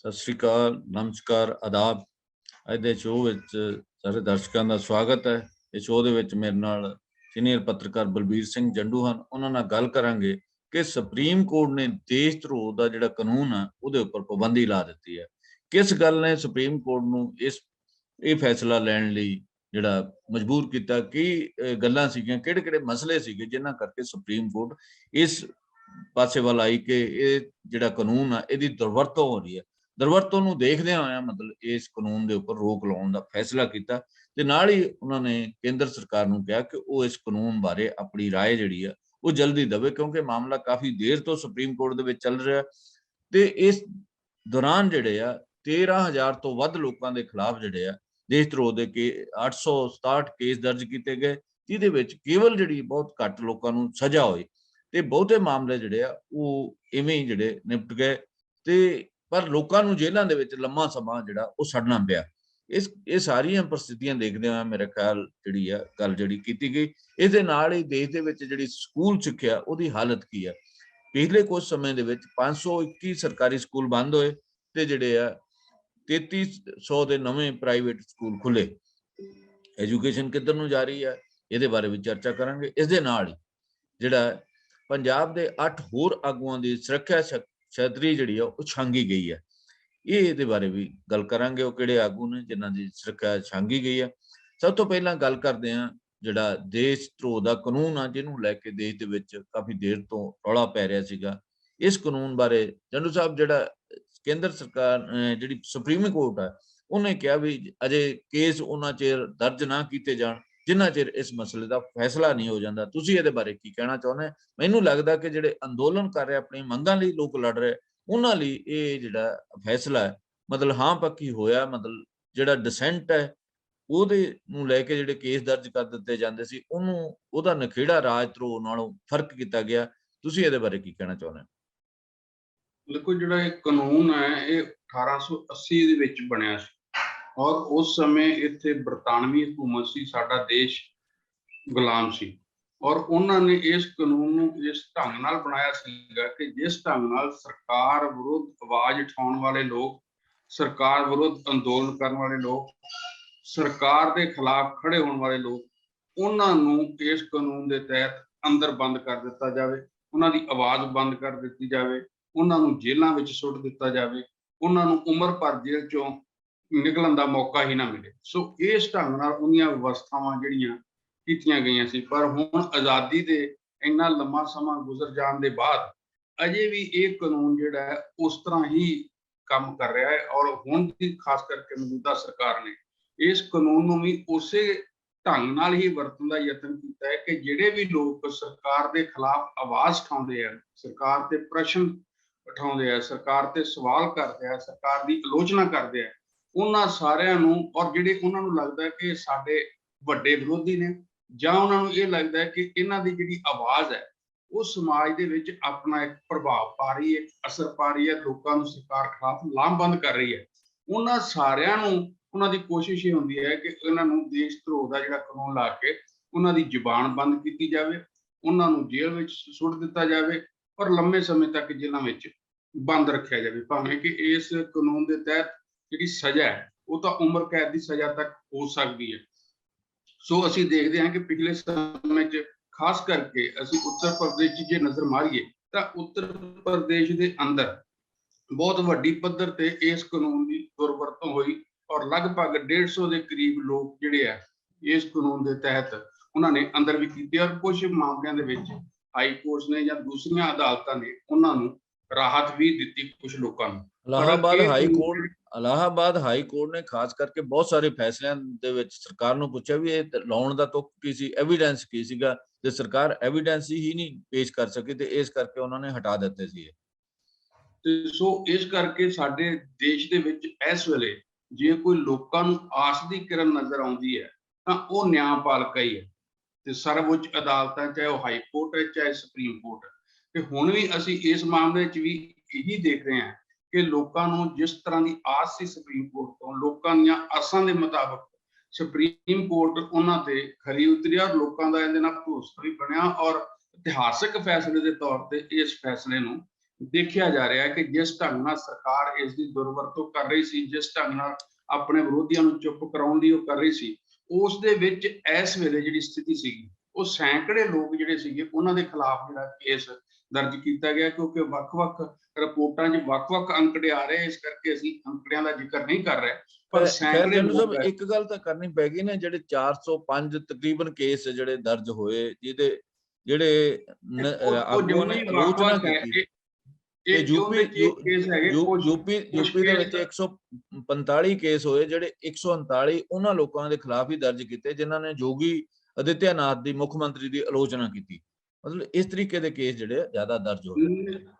ਸਤਿ ਸ਼੍ਰੀ ਅਕਾਲ, ਨਮਸਕਾਰ, ਆਦਾਬ। ਅੱਜ ਦੇ ਸ਼ੋਅ ਵਿੱਚ ਸਾਰੇ ਦਰਸ਼ਕਾਂ ਦਾ ਸਵਾਗਤ ਹੈ। ਇਸ ਸ਼ੋਅ ਦੇ ਵਿੱਚ ਮੇਰੇ ਨਾਲ ਸੀਨੀਅਰ ਪੱਤਰਕਾਰ ਬਲਬੀਰ ਸਿੰਘ ਜੰਡੂ ਹਨ। ਉਹਨਾਂ ਨਾਲ ਗੱਲ ਕਰਾਂਗੇ ਕਿ ਸੁਪਰੀਮ ਕੋਰਟ ਨੇ ਦੇਸ਼ ਧਰੋਹ ਦਾ ਜਿਹੜਾ ਕਾਨੂੰਨ ਹੈ ਉਹਦੇ ਉੱਪਰ ਪਾਬੰਦੀ ਲਾ ਦਿੱਤੀ ਹੈ। ਕਿਸ ਗੱਲ ਨੇ ਸੁਪਰੀਮ ਕੋਰਟ ਨੂੰ ਇਹ ਫੈਸਲਾ ਲੈਣ ਲਈ ਜਿਹੜਾ ਮਜਬੂਰ ਕੀਤਾ, ਕੀ ਗੱਲਾਂ ਸੀਗੀਆਂ, ਕਿਹੜੇ ਕਿਹੜੇ ਮਸਲੇ ਸੀਗੇ ਜਿਨ੍ਹਾਂ ਕਰਕੇ ਸੁਪਰੀਮ ਕੋਰਟ ਇਸ ਪਾਸੇ ਵੱਲ ਆਈ ਕਿ ਇਹ ਜਿਹੜਾ ਕਾਨੂੰਨ ਆ ਇਹਦੀ ਦੁਰਵਰਤੋਂ ਹੋ ਰਹੀ ਹੈ। ਦੁਰਵਰਤੋਂ ਨੂੰ ਦੇਖਦਿਆਂ ਹੋਇਆਂ ਮਤਲਬ ਇਸ ਕਾਨੂੰਨ ਦੇ ਉੱਪਰ ਰੋਕ ਲਾਉਣ ਦਾ ਫੈਸਲਾ ਕੀਤਾ ਤੇ ਨਾਲ ਹੀ ਉਹਨਾਂ ਨੇ ਕੇਂਦਰ ਸਰਕਾਰ ਨੂੰ ਕਿਹਾ ਕਿ ਉਹ ਇਸ ਕਾਨੂੰਨ ਬਾਰੇ ਆਪਣੀ ਰਾਏ ਜਿਹੜੀ ਆ ਉਹ ਜਲਦੀ ਦੇਵੇ, ਕਿਉਂਕਿ ਮਾਮਲਾ ਕਾਫੀ ਦੇਰ ਤੋਂ ਸੁਪਰੀਮ ਕੋਰਟ ਦੇ ਵਿੱਚ ਚੱਲ ਰਿਹਾ ਤੇ ਇਸ ਦੌਰਾਨ ਜਿਹੜੇ ਆ 13,000 ਤੋਂ ਵੱਧ ਲੋਕਾਂ ਦੇ ਖਿਲਾਫ ਜਿਹੜੇ ਆ ਦੇਸ਼ ਧਰੋਹ ਦੇ 867 ਕੇਸ ਦਰਜ ਕੀਤੇ ਗਏ, ਜਿਹਦੇ ਵਿੱਚ ਕੇਵਲ ਜਿਹੜੀ ਬਹੁਤ ਘੱਟ ਲੋਕਾਂ ਨੂੰ ਸਜ਼ਾ ਹੋਈ ਤੇ ਬਹੁਤੇ ਮਾਮਲੇ ਜਿਹੜੇ ਆ ਉਹ ਇਵੇਂ ਹੀ ਜਿਹੜੇ ਨਿਪਟ ਗਏ ਤੇ ਪਰ ਲੋਕਾਂ ਨੂੰ ਜੇਲ੍ਹਾਂ ਦੇ ਵਿੱਚ ਲੰਮਾ ਸਮਾਂ ਜਿਹੜਾ ਉਹ ਸੜਨਾ ਪਿਆ। ਇਹ ਸਾਰੀਆਂ ਪ੍ਰਸਥਿਤੀਆਂ ਦੇਖਦੇ ਹੋਏ ਮੇਰੇ ਖਿਆਲ ਜਿਹੜੀ ਆ ਗੱਲ ਜਿਹੜੀ ਕੀਤੀ ਗਈ, ਇਹਦੇ ਨਾਲ ਹੀ ਦੇਸ਼ ਦੇ ਵਿੱਚ ਜਿਹੜੀ ਸਕੂਲ ਸਿੱਖਿਆ ਉਹਦੀ ਹਾਲਤ ਕੀ ਆ। ਪਿਛਲੇ ਕੁਝ ਸਮੇਂ ਦੇ ਵਿੱਚ 521 ਸਰਕਾਰੀ ਸਕੂਲ ਬੰਦ ਹੋਏ ਤੇ ਜਿਹੜੇ ਆ 3300 ਦੇ ਨਵੇਂ ਪ੍ਰਾਈਵੇਟ ਸਕੂਲ ਖੁੱਲੇ। ਐਜੂਕੇਸ਼ਨ ਕਿੱਧਰ ਨੂੰ ਜਾ ਰਹੀ ਹੈ ਇਹਦੇ ਬਾਰੇ ਵੀ ਚਰਚਾ ਕਰਾਂਗੇ। ਇਸ ਦੇ ਨਾਲ ਹੀ ਜਿਹੜਾ ਪੰਜਾਬ ਦੇ 8 ਹੋਰ ਆਗੂਆਂ ਦੀ ਸੁਰੱਖਿਆ ਛਤਰੀ ਜਿਹੜੀ ਆ ਉਹ ਛਾਂਗੀ ਗਈ ਹੈ, ਇਹਦੇ ਬਾਰੇ ਵੀ ਗੱਲ ਕਰਾਂਗੇ। ਉਹ ਕਿਹੜੇ ਆਗੂ ਨੇ ਜਿਨ੍ਹਾਂ ਦੀ ਸੁਰੱਖਿਆ ਛਾਂਗੀ ਗਈ ਹੈ। ਸਭ ਤੋਂ ਪਹਿਲਾਂ ਗੱਲ ਕਰਦੇ ਹਾਂ ਜਿਹੜਾ ਦੇਸ਼ ਧਰੋਹ ਦਾ ਕਾਨੂੰਨ ਆ, ਜਿਹਨੂੰ ਲੈ ਕੇ ਦੇਸ਼ ਦੇ ਵਿੱਚ ਕਾਫੀ ਦੇਰ ਤੋਂ ਰੌਲਾ ਪੈ ਰਿਹਾ ਸੀਗਾ। ਇਸ ਕਾਨੂੰਨ ਬਾਰੇ ਜੰਡੂ ਸਾਹਿਬ, ਜਿਹੜਾ ਕੇਂਦਰ ਸਰਕਾਰ ਜਿਹੜੀ ਸੁਪਰੀਮ ਕੋਰਟ ਆ ਉਹਨੇ ਕਿਹਾ ਵੀ ਅਜੇ ਕੇਸ ਉਹਨਾਂ ਚਿਰ ਦਰਜ ਨਾ ਕੀਤੇ ਜਾਣ ਜਿੰਨਾ ਚਿਰ ਇਸ ਮਸਲੇ ਦਾ ਫੈਸਲਾ ਨਹੀਂ ਹੋ ਜਾਂਦਾ। ਤੁਸੀਂ ਇਹਦੇ ਬਾਰੇ ਕੀ ਕਹਿਣਾ ਚਾਹੁੰਦੇ? ਮੈਨੂੰ ਲੱਗਦਾ ਕਿ ਜਿਹੜੇ ਅੰਦੋਲਨ ਕਰ ਰਹੇ, ਆਪਣੀ ਮੰਗਾਂ ਲਈ ਲੋਕ ਲੜ ਰਹੇ, ਉਹਨਾਂ ਲਈ ਇਹ ਜਿਹੜਾ ਫੈਸਲਾ ਹੈ ਮਤਲਬ ਹਾਂ ਪੱਕੀ ਹੋਇਆ। ਮਤਲਬ ਜਿਹੜਾ ਡਿਸੈਂਟ ਹੈ ਉਹਦੇ ਨੂੰ ਲੈ ਕੇ ਜਿਹੜੇ ਕੇਸ ਦਰਜ ਕਰ ਦਿੱਤੇ ਜਾਂਦੇ ਸੀ ਉਹਦਾ ਨਖੇੜਾ ਰਾਜ ਧਰੋਹ ਨਾਲੋਂ ਫਰਕ ਕੀਤਾ ਗਿਆ। ਤੁਸੀਂ ਇਹਦੇ ਬਾਰੇ ਕੀ ਕਹਿਣਾ ਚਾਹੁੰਦੇ ਹੋ? ਦੇਖੋ, ਜਿਹੜਾ ਇਹ ਕਾਨੂੰਨ ਹੈ ਇਹ 1880 ਦੇ ਵਿੱਚ ਬਣਿਆ ਸੀ ਔਰ ਉਸ ਸਮੇਂ ਇੱਥੇ ਬਰਤਾਨਵੀ ਹਕੂਮਤ ਸੀ, ਸਾਡਾ ਦੇਸ਼ ਗੁਲਾਮ ਸੀ ਔਰ ਉਹਨਾਂ ਨੇ ਇਸ ਕਾਨੂੰਨ ਨੂੰ ਇਸ ਢੰਗ ਨਾਲ ਬਣਾਇਆ ਸੀਗਾ ਕਿ ਜਿਸ ਢੰਗ ਨਾਲ ਸਰਕਾਰ ਵਿਰੁੱਧ ਆਵਾਜ਼ ਉਠਾਉਣ ਵਾਲੇ ਲੋਕ, ਸਰਕਾਰ ਵਿਰੁੱਧ ਅੰਦੋਲਨ ਕਰਨ ਵਾਲੇ ਲੋਕ, ਸਰਕਾਰ ਦੇ ਖਿਲਾਫ ਖੜੇ ਹੋਣ ਵਾਲੇ ਲੋਕ, ਉਹਨਾਂ ਨੂੰ ਇਸ ਕਾਨੂੰਨ ਦੇ ਤਹਿਤ ਅੰਦਰ ਬੰਦ ਕਰ ਦਿੱਤਾ ਜਾਵੇ, ਉਹਨਾਂ ਦੀ ਆਵਾਜ਼ ਬੰਦ ਕਰ ਦਿੱਤੀ ਜਾਵੇ, ਉਹਨਾਂ ਨੂੰ ਜੇਲ੍ਹਾਂ ਵਿੱਚ ਸੁੱਟ ਦਿੱਤਾ ਜਾਵੇ, ਉਹਨਾਂ ਨੂੰ ਉਮਰ ਭਰ ਜੇਲ੍ਹ ਚੋਂ ਨਿਕਲਣ ਦਾ ਮੌਕਾ ਹੀ ਨਾ ਮਿਲੇ। ਸੋ ਇਸ ਢੰਗ ਨਾਲ ਉਹਦੀਆਂ ਵਿਵਸਥਾਵਾਂ ਜਿਹੜੀਆਂ ਕੀਤੀਆਂ ਗਈਆਂ ਸੀ। ਪਰ ਹੁਣ ਆਜ਼ਾਦੀ ਦੇ ਇੰਨਾ ਲੰਮਾ ਸਮਾਂ ਗੁਜ਼ਰ ਜਾਣ ਦੇ ਬਾਅਦ ਅਜੇ ਵੀ ਇਹ ਕਾਨੂੰਨ ਜਿਹੜਾ ਹੈ ਉਸ ਤਰ੍ਹਾਂ ਹੀ ਕੰਮ ਕਰ ਰਿਹਾ ਹੈ ਔਰ ਹੁਣ ਦੀ ਖਾਸ ਕਰਕੇ ਮੌਜੂਦਾ ਸਰਕਾਰ ਨੇ ਇਸ ਕਾਨੂੰਨ ਨੂੰ ਵੀ ਉਸੇ ਢੰਗ ਨਾਲ ਹੀ ਵਰਤਣ ਦਾ ਯਤਨ ਕੀਤਾ ਹੈ ਕਿ ਜਿਹੜੇ ਵੀ ਲੋਕ ਸਰਕਾਰ ਦੇ ਖਿਲਾਫ ਆਵਾਜ਼ ਉਠਾਉਂਦੇ ਆ, ਸਰਕਾਰ ਤੇ ਪ੍ਰਸ਼ਨ ਉਠਾਉਂਦੇ ਆ, ਸਰਕਾਰ ਤੇ ਸਵਾਲ ਕਰਦੇ ਆ, ਸਰਕਾਰ ਦੀ ਆਲੋਚਨਾ ਕਰਦੇ ਆ, ਉਹਨਾਂ ਸਾਰਿਆਂ ਨੂੰ ਔਰ ਜਿਹੜੇ ਉਹਨਾਂ ਨੂੰ ਲੱਗਦਾ ਕਿ ਸਾਡੇ ਵੱਡੇ ਵਿਰੋਧੀ ਨੇ ਜਾਂ ਉਹਨਾਂ ਨੂੰ ਇਹ ਲੱਗਦਾ ਹੈ ਕਿ ਇਹਨਾਂ ਦੀ ਜਿਹੜੀ ਆਵਾਜ਼ ਹੈ ਉਹ ਸਮਾਜ ਦੇ ਵਿੱਚ ਆਪਣਾ ਇੱਕ ਪ੍ਰਭਾਵ ਪਾ ਰਹੀ ਹੈ, ਅਸਰ ਪਾ ਰਹੀ ਹੈ, ਲੋਕਾਂ ਨੂੰ ਸਰਕਾਰ ਖਿਲਾਫ ਲਾਮਬੰਦ ਕਰ ਰਹੀ ਹੈ, ਉਹਨਾਂ ਸਾਰਿਆਂ ਨੂੰ ਉਹਨਾਂ ਦੀ ਕੋਸ਼ਿਸ਼ ਇਹ ਹੁੰਦੀ ਹੈ ਕਿ ਇਹਨਾਂ ਨੂੰ ਦੇਸ਼ ਧਰੋਹ ਦਾ ਜਿਹੜਾ ਕਾਨੂੰਨ ਲਾ ਕੇ ਉਹਨਾਂ ਦੀ ਜ਼ੁਬਾਨ ਬੰਦ ਕੀਤੀ ਜਾਵੇ, ਉਹਨਾਂ ਨੂੰ ਜੇਲ੍ਹ ਵਿੱਚ ਸੁੱਟ ਦਿੱਤਾ ਜਾਵੇ ਔਰ ਲੰਮੇ ਸਮੇਂ ਤੱਕ ਜੇਲ੍ਹਾਂ ਵਿੱਚ ਬੰਦ ਰੱਖਿਆ ਜਾਵੇ। ਭਾਵੇਂ ਕਿ ਇਸ ਕਾਨੂੰਨ ਦੇ ਤਹਿਤ ਜਿਹੜੀ ਸਜ਼ਾ ਹੈ ਉਹ ਤਾਂ ਉਮਰ ਕੈਦ ਦੀ ਸਜ਼ਾ ਤੱਕ ਹੋ ਸਕਦੀ ਹੈ। ਸੋ ਅਸੀਂ ਦੇਖਦੇ ਹਾਂ ਕਿ ਪਿਛਲੇ ਸਮੇਂ 'ਚ ਖਾਸ ਕਰਕੇ ਅਸੀਂ ਉੱਤਰ ਪ੍ਰਦੇਸ਼ 'ਚ ਜੇ ਨਜ਼ਰ ਮਾਰੀਏ ਤਾਂ ਉੱਤਰ ਪ੍ਰਦੇਸ਼ ਦੇ ਅੰਦਰ ਬਹੁਤ ਵੱਡੀ ਪੱਧਰ ਤੇ ਇਸ ਕਾਨੂੰਨ ਦੀ ਦੁਰਵਰਤੋਂ ਹੋਈ ਔਰ ਲਗਭਗ 150 ਦੇ ਕਰੀਬ ਲੋਕ ਜਿਹੜੇ ਆ ਇਸ ਕਾਨੂੰਨ ਦੇ ਤਹਿਤ ਉਹਨਾਂ ਨੇ ਅੰਦਰ ਵੀ ਕੀਤੇ ਔਰ ਕੁਝ ਮਾਮਲਿਆਂ ਦੇ ਵਿੱਚ ਹਾਈ ਕੋਰਟ ਨੇ ਜਾਂ ਦੂਸਰੀਆਂ ਅਦਾਲਤਾਂ ਨੇ ਉਹਨਾਂ ਨੂੰ ਰਾਹਤ ਵੀ ਦਿੱਤੀ ਕੁਝ ਲੋਕਾਂ ਨੂੰ। ਇਲਾਹਾਬਾਦ ਹਾਈ ਕੋਰਟ ਨੇ ਖਾਸ ਕਰਕੇ ਬਹੁਤ ਸਾਰੇ ਫੈਸਲਿਆਂ ਦੇ ਵਿੱਚ ਸਰਕਾਰ ਨੂੰ ਪੁੱਛਿਆ ਵੀ ਇਹ ਲਾਉਣ ਦਾ ਤੁਕ ਕੀ ਸੀ, ਐਵੀਡੈਂਸ ਕੀ ਸੀਗਾ, ਤੇ ਸਰਕਾਰ ਐਵੀਡੈਂਸ ਹੀ ਨਹੀਂ ਪੇਸ਼ ਕਰ ਸਕੀ ਤੇ ਇਸ ਕਰਕੇ ਉਹਨਾਂ ਨੇ ਹਟਾ ਦਿੱਤੇ ਸੀ। ਤੇ ਸੋ ਇਸ ਕਰਕੇ ਸਾਡੇ ਦੇਸ਼ ਦੇ ਵਿੱਚ ਇਸ ਵੇਲੇ ਜੇ ਕੋਈ ਲੋਕਾਂ ਨੂੰ ਆਸ ਦੀ ਕਿਰਨ ਨਜ਼ਰ ਆਉਂਦੀ ਹੈ ਤਾਂ ਉਹ ਨਿਆਂਪਾਲਿਕਾ ਹੀ ਹੈ ਤੇ ਸਰਵਉੱਚ ਅਦਾਲਤਾਂ, ਚਾਹੇ ਉਹ ਹਾਈ ਕੋਰਟ ਹੈ ਚਾਹੇ ਸੁਪਰੀਮ ਕੋਰਟ ਹੈ। ਤੇ ਹੁਣ ਵੀ ਅਸੀਂ ਇਸ ਮਾਮਲੇ 'ਚ ਵੀ ਇਹੀ ਦੇਖ ਰਹੇ ਹਾਂ ਕਿ ਲੋਕਾਂ ਨੂੰ ਜਿਸ ਤਰ੍ਹਾਂ ਦੀ ਆਸ ਸੀ ਸੁਪਰੀਮ ਕੋਰਟ ਤੋਂ, ਲੋਕਾਂ ਦੀਆਂ ਆਸਾਂ ਦੇ ਮੁਤਾਬਕ ਸੁਪਰੀਮ ਕੋਰਟ ਉਹਨਾਂ ਤੇ ਖਰੀ ਉਤਰੀ ਔਰ ਲੋਕਾਂ ਦਾ ਇਹਦੇ ਨਾਲ ਭਰੋਸਾ ਵੀ ਬਣਿਆ ਔਰ ਇਤਿਹਾਸਕ ਫੈਸਲੇ ਦੇ ਤੌਰ ਤੇ ਇਸ ਫੈਸਲੇ ਨੂੰ ਦੇਖਿਆ ਜਾ ਰਿਹਾ ਹੈ ਕਿ ਜਿਸ ਢੰਗ ਨਾਲ ਸਰਕਾਰ ਇਸ ਦੀ ਦੁਰਵਰਤੋਂ ਕਰ ਰਹੀ ਸੀ, ਜਿਸ ਢੰਗ ਨਾਲ ਆਪਣੇ ਵਿਰੋਧੀਆਂ ਨੂੰ ਚੁੱਪ ਕਰਾਉਣ ਦੀ ਉਹ ਕਰ ਰਹੀ ਸੀ, ਉਸ ਦੇ ਵਿੱਚ ਇਸ ਵੇਲੇ ਜਿਹੜੀ ਸਥਿਤੀ ਸੀਗੀ, ਉਹ ਸੈਂਕੜੇ ਲੋਕ ਜਿਹੜੇ ਸੀਗੇ ਉਹਨਾਂ ਦੇ ਖਿਲਾਫ ਜਿਹੜਾ ਕੇਸ ਦਰਜ ਕੀਤਾ ਗਿਆ, ਕਿਉਂਕਿ ਵੱਖ-ਵੱਖ ਰਿਪੋਰਟਾਂ 'ਚ ਵੱਖ-ਵੱਖ ਅੰਕੜੇ ਆ ਰਹੇ, ਇਸ ਕਰਕੇ ਅਸੀਂ ਅੰਕੜਿਆਂ ਦਾ ਜ਼ਿਕਰ ਨਹੀਂ ਕਰ ਰਹੇ, ਪਰ ਖੈਰ ਸੈਂਕੜੇ ਜੰਡੂ ਸਾਹਿਬ, ਲੋਕ ਇੱਕ ਗੱਲ ਤਾਂ ਕਰਨੀ ਪੈ ਗਈ ਨੇ, ਜਿਹੜੇ 405 ਤਕਰੀਬਨ ਕੇਸ ਜਿਹੜੇ ਦਰਜ ਹੋਏ, ਜਿਹਦੇ ਜਿਹੜੇ ਉਹ ਆਗੂਆਂ ਨੇ ਜੰਮੂ ਆਲੋਚਨਾ ਵੱਖ-ਵੱਖ ਹੈ। ਕੀਤੀ, ਇਹ ਤੇ ਉਹਦੇ 'ਚ ਇਹ ਕੇਸ ਹੈਗੇ, ਕੁਛ ਯੂਪੀ ਦੇ ਵਿੱਚ 145 ਕੇਸ ਹੋਏ, ਜਿਹੜੇ 139 ਉਹਨਾਂ ਲੋਕਾਂ ਦੇ ਖਿਲਾਫ ਹੀ ਦਰਜ ਕੀਤੇ ਜਿਨ੍ਹਾਂ ਨੇ ਯੋਗੀ ਆਦਿੱਤਿਆਨਾਥ ਦੀ, ਮੁੱਖ ਮੰਤਰੀ ਦੀ ਆਲੋਚਨਾ ਕੀਤੀ। ਮਤਲਬ ਇਸ ਤਰੀਕੇ ਦੇ ਕੇਸ ਜਿਹੜੇ ਜ਼ਿਆਦਾ ਦਰਜ ਹੋਏ।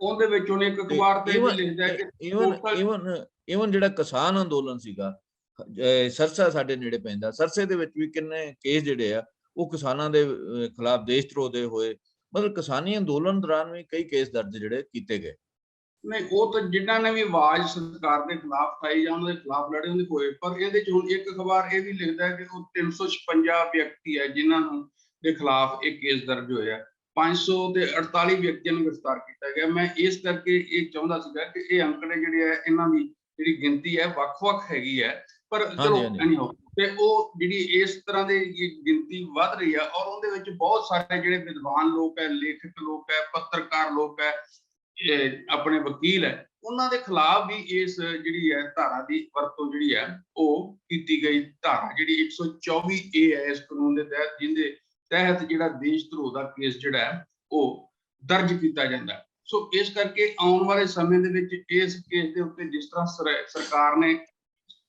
ਉਹਦੇ ਵਿੱਚ ਉਹਨੇ ਇੱਕ ਅਖਬਾਰ ਤੇ ਵੀ ਲਿਖਦਾ ਹੈ ਕਿ ਇਵਨ ਜਿਹੜਾ ਕਿਸਾਨ ਅੰਦੋਲਨ ਸੀਗਾ, ਸਰਸਾ ਸਾਡੇ ਨੇੜੇ ਪੈਂਦਾ, ਸਰਸੇ ਦੇ ਵਿੱਚ ਵੀ ਕਿੰਨੇ ਕੇਸ ਜਿਹੜੇ ਆ ਉਹ ਕਿਸਾਨਾਂ ਦੇ ਖਿਲਾਫ ਦੇਸ਼ ਧਰੋਹ ਦੇ ਹੋਏ। ਮਤਲਬ ਕਿਸਾਨੀ ਅੰਦੋਲਨ ਦੌਰਾਨ ਵੀ ਕਈ ਕੇਸ ਦਰਜ ਜਿਹੜੇ ਕੀਤੇ ਗਏ। ਨਹੀਂ, ਉਹ ਤਾਂ ਜਿਨ੍ਹਾਂ ਨੇ ਵੀ ਆਵਾਜ਼ ਸਰਕਾਰ ਦੇ ਖਿਲਾਫ ਉਠਾਈ ਜਾਂ ਉਹਨਾਂ ਦੇ ਖਿਲਾਫ ਲੜੇ ਉਹਦੇ ਹੋਏ, ਪਰ ਇਹਦੇ ਚ ਹੁਣ ਇੱਕ ਅਖਬਾਰ ਇਹ ਵੀ ਲਿਖਦਾ ਹੈ ਕਿ ਉਹ 356 ਵਿਅਕਤੀ ਹੈ ਜਿਨ੍ਹਾਂ ਨੂੰ ਦੇ ਖਿਲਾਫ ਇਹ ਕੇਸ ਦਰਜ ਹੋਇਆ, 548 ਵਿਅਕਤੀਆਂ ਨੂੰ ਗ੍ਰਿਫਤਾਰ ਕੀਤਾ ਗਿਆ। ਮੈਂ ਇਸ ਕਰਕੇ ਇਹ ਚਾਹੁੰਦਾ ਸੀਗਾ ਕਿ ਇਹ ਅੰਕੜੇ ਜਿਹੜੇ ਹੈ ਇਹਨਾਂ ਦੀ ਜਿਹੜੀ ਗਿਣਤੀ ਹੈ ਵੱਖ-ਵੱਖ ਹੈਗੀ ਹੈ, ਪਰ ਚਲੋ ਐਨੀਹਾਉ, ਤੇ ਉਹ ਜਿਹੜੀ ਇਸ ਤਰ੍ਹਾਂ ਦੀ ਗਿਣਤੀ ਵੱਧ ਰਹੀ ਹੈ, ਔਰ ਉਹਦੇ ਵਿੱਚ ਬਹੁਤ ਸਾਰੇ ਜਿਹੜੇ ਵਿਦਵਾਨ ਲੋਕ ਹੈ, ਲੇਖਕ ਲੋਕ ਹੈ, ਪੱਤਰਕਾਰ ਲੋਕ ਹੈ, ਆਪਣੇ ਵਕੀਲ ਹੈ, ਉਹਨਾਂ ਦੇ ਖਿਲਾਫ ਵੀ ਇਸ ਜਿਹੜੀ ਹੈ ਧਾਰਾ ਦੀ ਵਰਤੋਂ ਜਿਹੜੀ ਹੈ ਉਹ ਕੀਤੀ ਗਈ। ਧਾਰਾ ਜਿਹੜੀ 124A ਹੈ ਇਸ ਕਾਨੂੰਨ ਦੇ ਤਹਿਤ, ਜਿਹਦੇ ਤਹਿਤ ਜਿਹੜਾ ਦੇਸ਼ ਧਰੋਹ ਦਾ ਕੇਸ ਜਿਹੜਾ ਹੈ ਉਹ ਦਰਜ ਕੀਤਾ ਜਾਂਦਾ। ਸੋ ਇਸ ਕਰਕੇ ਆਉਣ ਵਾਲੇ ਸਮੇਂ ਦੇ ਵਿੱਚ ਇਸ ਕੇਸ ਦੇ ਉੱਤੇ ਜਿਸ ਤਰ੍ਹਾਂ ਸਰਕਾਰ ਨੇ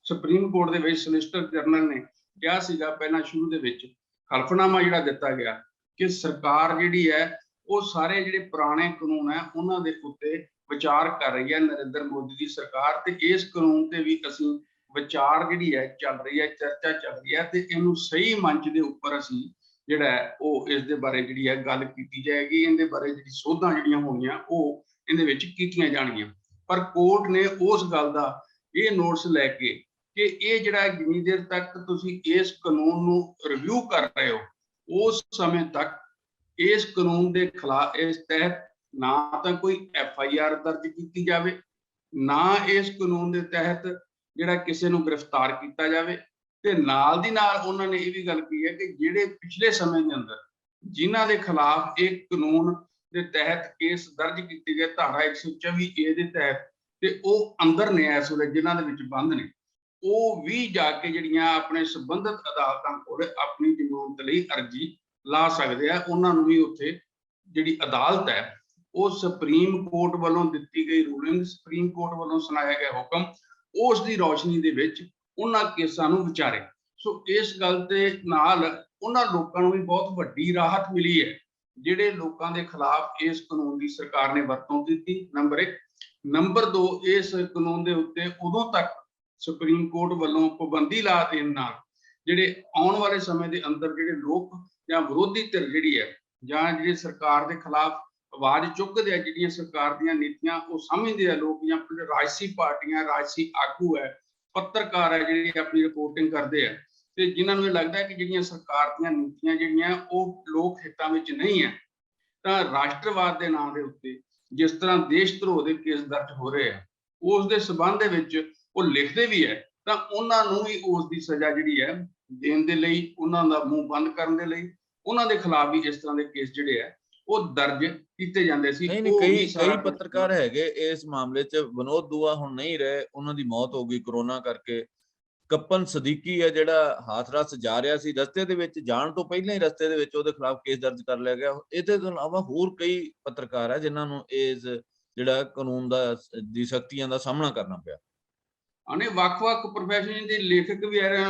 ਸੁਪਰੀਮ ਕੋਰਟ ਦੇ ਵਿੱਚ ਸੋਲਿਸਿਟਰ ਜਨਰਲ ਨੇ ਕਿਹਾ ਸੀਗਾ ਪਹਿਲਾਂ ਸ਼ੁਰੂ ਦੇ ਵਿੱਚ, ਹਲਫਨਾਮਾ ਜਿਹੜਾ ਦਿੱਤਾ ਗਿਆ ਕਿ ਸਰਕਾਰ ਜਿਹੜੀ ਹੈ ਉਹ ਸਾਰੇ ਜਿਹੜੇ ਪੁਰਾਣੇ ਕਾਨੂੰਨ ਹੈ ਉਹਨਾਂ ਦੇ ਉੱਤੇ ਵਿਚਾਰ ਕਰ ਰਹੀ ਹੈ ਨਰਿੰਦਰ ਮੋਦੀ ਦੀ ਸਰਕਾਰ, ਤੇ ਇਸ ਕਾਨੂੰਨ ਤੇ ਵੀ ਅਸੀਂ ਵਿਚਾਰ ਜਿਹੜੀ ਹੈ ਚੱਲ ਰਹੀ ਹੈ, ਚਰਚਾ ਚੱਲ ਰਹੀ ਹੈ, ਤੇ ਇਹਨੂੰ ਸਹੀ ਮੰਚ ਦੇ ਉੱਪਰ ਅਸੀਂ ਜਿਹੜਾ ਹੈ ਉਹ ਇਸ ਦੇ ਬਾਰੇ ਜਿਹੜੀ ਹੈ ਗੱਲ ਕੀਤੀ ਜਾਏਗੀ, ਇਹਦੇ ਬਾਰੇ ਜਿਹੜੀ ਸੋਧਾਂ ਜਿਹੜੀਆਂ ਹੋਣੀਆਂ ਉਹ ਇਹਦੇ ਵਿੱਚ ਕੀਤੀਆਂ ਜਾਣਗੀਆਂ। ਪਰ ਕੋਰਟ ਨੇ ਉਸ ਗੱਲ ਦਾ ਇਹ ਨੋਟਿਸ ਲੈ ਕੇ ਕਿ ਇਹ ਜਿਹੜਾ ਜਿੰਨੀ ਦੇਰ ਤੱਕ ਤੁਸੀਂ ਇਸ ਕਾਨੂੰਨ ਨੂੰ ਰਿਵਿਊ ਕਰ ਰਹੇ ਹੋ, ਉਸ ਸਮੇਂ ਤੱਕ ਇਸ ਕਾਨੂੰਨ ਦੇ ਖਿਲਾਫ, ਇਸ ਤਹਿਤ ਨਾ ਤਾਂ ਕੋਈ FIR ਦਰਜ ਕੀਤੀ ਜਾਵੇ, ਨਾ ਇਸ ਕਾਨੂੰਨ ਦੇ ਤਹਿਤ ਜਿਹੜਾ ਕਿਸੇ ਨੂੰ ਗ੍ਰਿਫਤਾਰ ਕੀਤਾ ਜਾਵੇ, ਤੇ ਨਾਲ ਦੀ ਨਾਲ ਉਹਨਾਂ ਨੇ ਇਹ ਵੀ ਗੱਲ ਕਹੀ ਹੈ ਕਿ ਜਿਹੜੇ ਪਿਛਲੇ ਸਮੇਂ ਦੇ ਅੰਦਰ ਜਿਨ੍ਹਾਂ ਦੇ ਖਿਲਾਫ ਇਹ ਕਾਨੂੰਨ ਦੇ ਤਹਿਤ ਕੇਸ ਦਰਜ ਕੀਤੇ ਗਏ ਧਾਰਾ 124A ਦੇ ਤਹਿਤ, ਤੇ ਉਹ ਅੰਦਰ ਨੇ ਇਸ ਵੇਲੇ ਜਿਨ੍ਹਾਂ ਦੇ ਵਿੱਚ ਬੰਦ ਨੇ, ਉਹ ਵੀ ਜਾ ਕੇ ਜਿਹੜੀਆਂ ਆਪਣੇ ਸੰਬੰਧਿਤ ਅਦਾਲਤਾਂ ਕੋਲ ਆਪਣੀ ਜ਼ਮਾਨਤ ਲਈ ਅਰਜ਼ੀ ਲਾ ਸਕਦੇ ਆ। ਉਹਨਾਂ ਨੂੰ ਵੀ ਉੱਥੇ ਜਿਹੜੀ ਅਦਾਲਤ ਹੈ ਉਹ ਸੁਪਰੀਮ ਕੋਰਟ ਵੱਲੋਂ ਦਿੱਤੀ ਗਈ ਰੂਲਿੰਗ, ਸੁਪਰੀਮ ਕੋਰਟ ਵੱਲੋਂ ਸੁਣਾਇਆ ਗਿਆ ਹੁਕਮ, ਉਸ ਦੀ ਰੌਸ਼ਨੀ ਦੇ ਵਿੱਚ ਉਹਨਾਂ ਕੇਸਾਂ ਨੂੰ ਵਿਚਾਰੇ। ਸੋ ਇਸ ਗੱਲ ਦੇ ਨਾਲ ਉਹਨਾਂ ਲੋਕਾਂ ਨੂੰ ਵੀ ਬਹੁਤ ਵੱਡੀ ਰਾਹਤ ਮਿਲੀ ਹੈ ਜਿਹੜੇ ਲੋਕਾਂ ਦੇ ਖਿਲਾਫ ਇਸ ਕਾਨੂੰਨ ਦੀ ਸਰਕਾਰ ਨੇ ਵਰਤੋਂ ਕੀਤੀ, ਨੰਬਰ 1। ਨੰਬਰ 2, ਇਸ ਕਾਨੂੰਨ ਦੇ ਉੱਤੇ ਉਦੋਂ ਤੱਕ ਸੁਪਰੀਮ ਕੋਰਟ ਵੱਲੋਂ ਪਾਬੰਦੀ ਲਾ ਦੇਣ ਨਾਲ ਜਿਹੜੇ ਆਉਣ ਵਾਲੇ ਸਮੇਂ ਦੇ ਅੰਦਰ ਜਿਹੜੇ ਲੋਕ ਜਾਂ ਵਿਰੋਧੀ ਧਿਰ ਜਿਹੜੀ ਹੈ ਜਾਂ ਜਿਹੜੀ ਸਰਕਾਰ ਦੇ ਖਿਲਾਫ ਆਵਾਜ਼ ਚੁੱਕਦੇ ਆ, ਜਿਹੜੀਆਂ ਸਰਕਾਰ ਦੀਆਂ ਨੀਤੀਆਂ ਉਹ ਸਮਝਦੇ ਆ ਲੋਕ, ਜਾਂ ਰਾਜਸੀ ਪਾਰਟੀਆਂ, ਰਾਜਸੀ ਆਗੂ ਹੈ, ਪੱਤਰਕਾਰ ਹੈ ਜਿਹੜੇ ਆਪਣੀ ਰਿਪੋਰਟਿੰਗ ਕਰਦੇ ਆ, ਤੇ ਜਿਨ੍ਹਾਂ ਨੂੰ ਇਹ ਲੱਗਦਾ ਹੈ ਕਿ ਜਿਹੜੀਆਂ ਸਰਕਾਰ ਦੀਆਂ ਨੀਤੀਆਂ ਜਿਹੜੀਆਂ ਉਹ ਲੋਕ ਹਿੱਤਾਂ ਵਿੱਚ ਨਹੀਂ ਹੈ, ਤਾਂ ਰਾਸ਼ਟਰਵਾਦ ਦੇ ਨਾਂ ਦੇ ਉੱਤੇ ਜਿਸ ਤਰ੍ਹਾਂ ਦੇਸ਼ ਧਰੋਹ ਦੇ ਕੇਸ ਦਰਜ ਹੋ ਰਹੇ ਆ, ਉਸ ਦੇ ਸਬੰਧ ਦੇ ਵਿੱਚ ਉਹ ਲਿਖਦੇ ਵੀ ਹੈ, ਤਾਂ ਉਹਨਾਂ ਨੂੰ ਵੀ ਉਸ ਦੀ ਸਜ਼ਾ ਜਿਹੜੀ ਹੈ ਦੇਣ ਦੇ ਲਈ, ਉਹਨਾਂ ਦਾ ਮੂੰਹ ਬੰਦ ਕਰਨ ਦੇ ਲਈ, ਉਹਨਾਂ ਦੇ ਖਿਲਾਫ ਵੀ ਇਸ ਤਰ੍ਹਾਂ ਦੇ ਕੇਸ ਜਿਹੜੇ ਆ ਉਹ ਦਰਜ ਕੀਤੇ ਜਾਂਦੇ ਸੀ। ਕਈ ਪੱਤਰਕਾਰ ਹੈਗੇ ਇਸ ਮਾਮਲੇ 'ਚ, ਵਿਨੋਦ ਦੁਆ ਹੁਣ ਨਹੀਂ ਰਹੇ, ਉਹਨਾਂ ਦੀ ਮੌਤ ਹੋ ਗਈ ਕਰੋਨਾ ਕਰਕੇ। ਕੱਪਨ ਸਦੀਕੀ ਹੈ ਜਿਹੜਾ ਹਾਥਰਸ ਜਾ ਰਿਹਾ ਸੀ, ਰਸਤੇ ਦੇ ਵਿੱਚ ਜਾਣ ਤੋਂ ਪਹਿਲਾਂ ਹੀ ਰਸਤੇ ਦੇ ਵਿੱਚ ਉਹਦੇ ਖਿਲਾਫ ਕੇਸ ਦਰਜ ਕਰ ਲਿਆ ਗਿਆ। ਇਹਦੇ ਤੋਂ ਇਲਾਵਾ ਹੋਰ ਕਈ ਪੱਤਰਕਾਰ ਹੈ ਜਿਨ੍ਹਾਂ ਨੂੰ ਇਸ ਜਿਹੜਾ ਕਾਨੂੰਨ ਦੀ ਸਖਤੀਆਂ ਦਾ ਸਾਹਮਣਾ ਕਰਨਾ ਪਿਆ। ਅਨੇ ਵੱਖ-ਵੱਖ ਪ੍ਰੋਫੈਸ਼ਨ ਦੇ ਲੇਖਕ ਵੀ ਹੈ,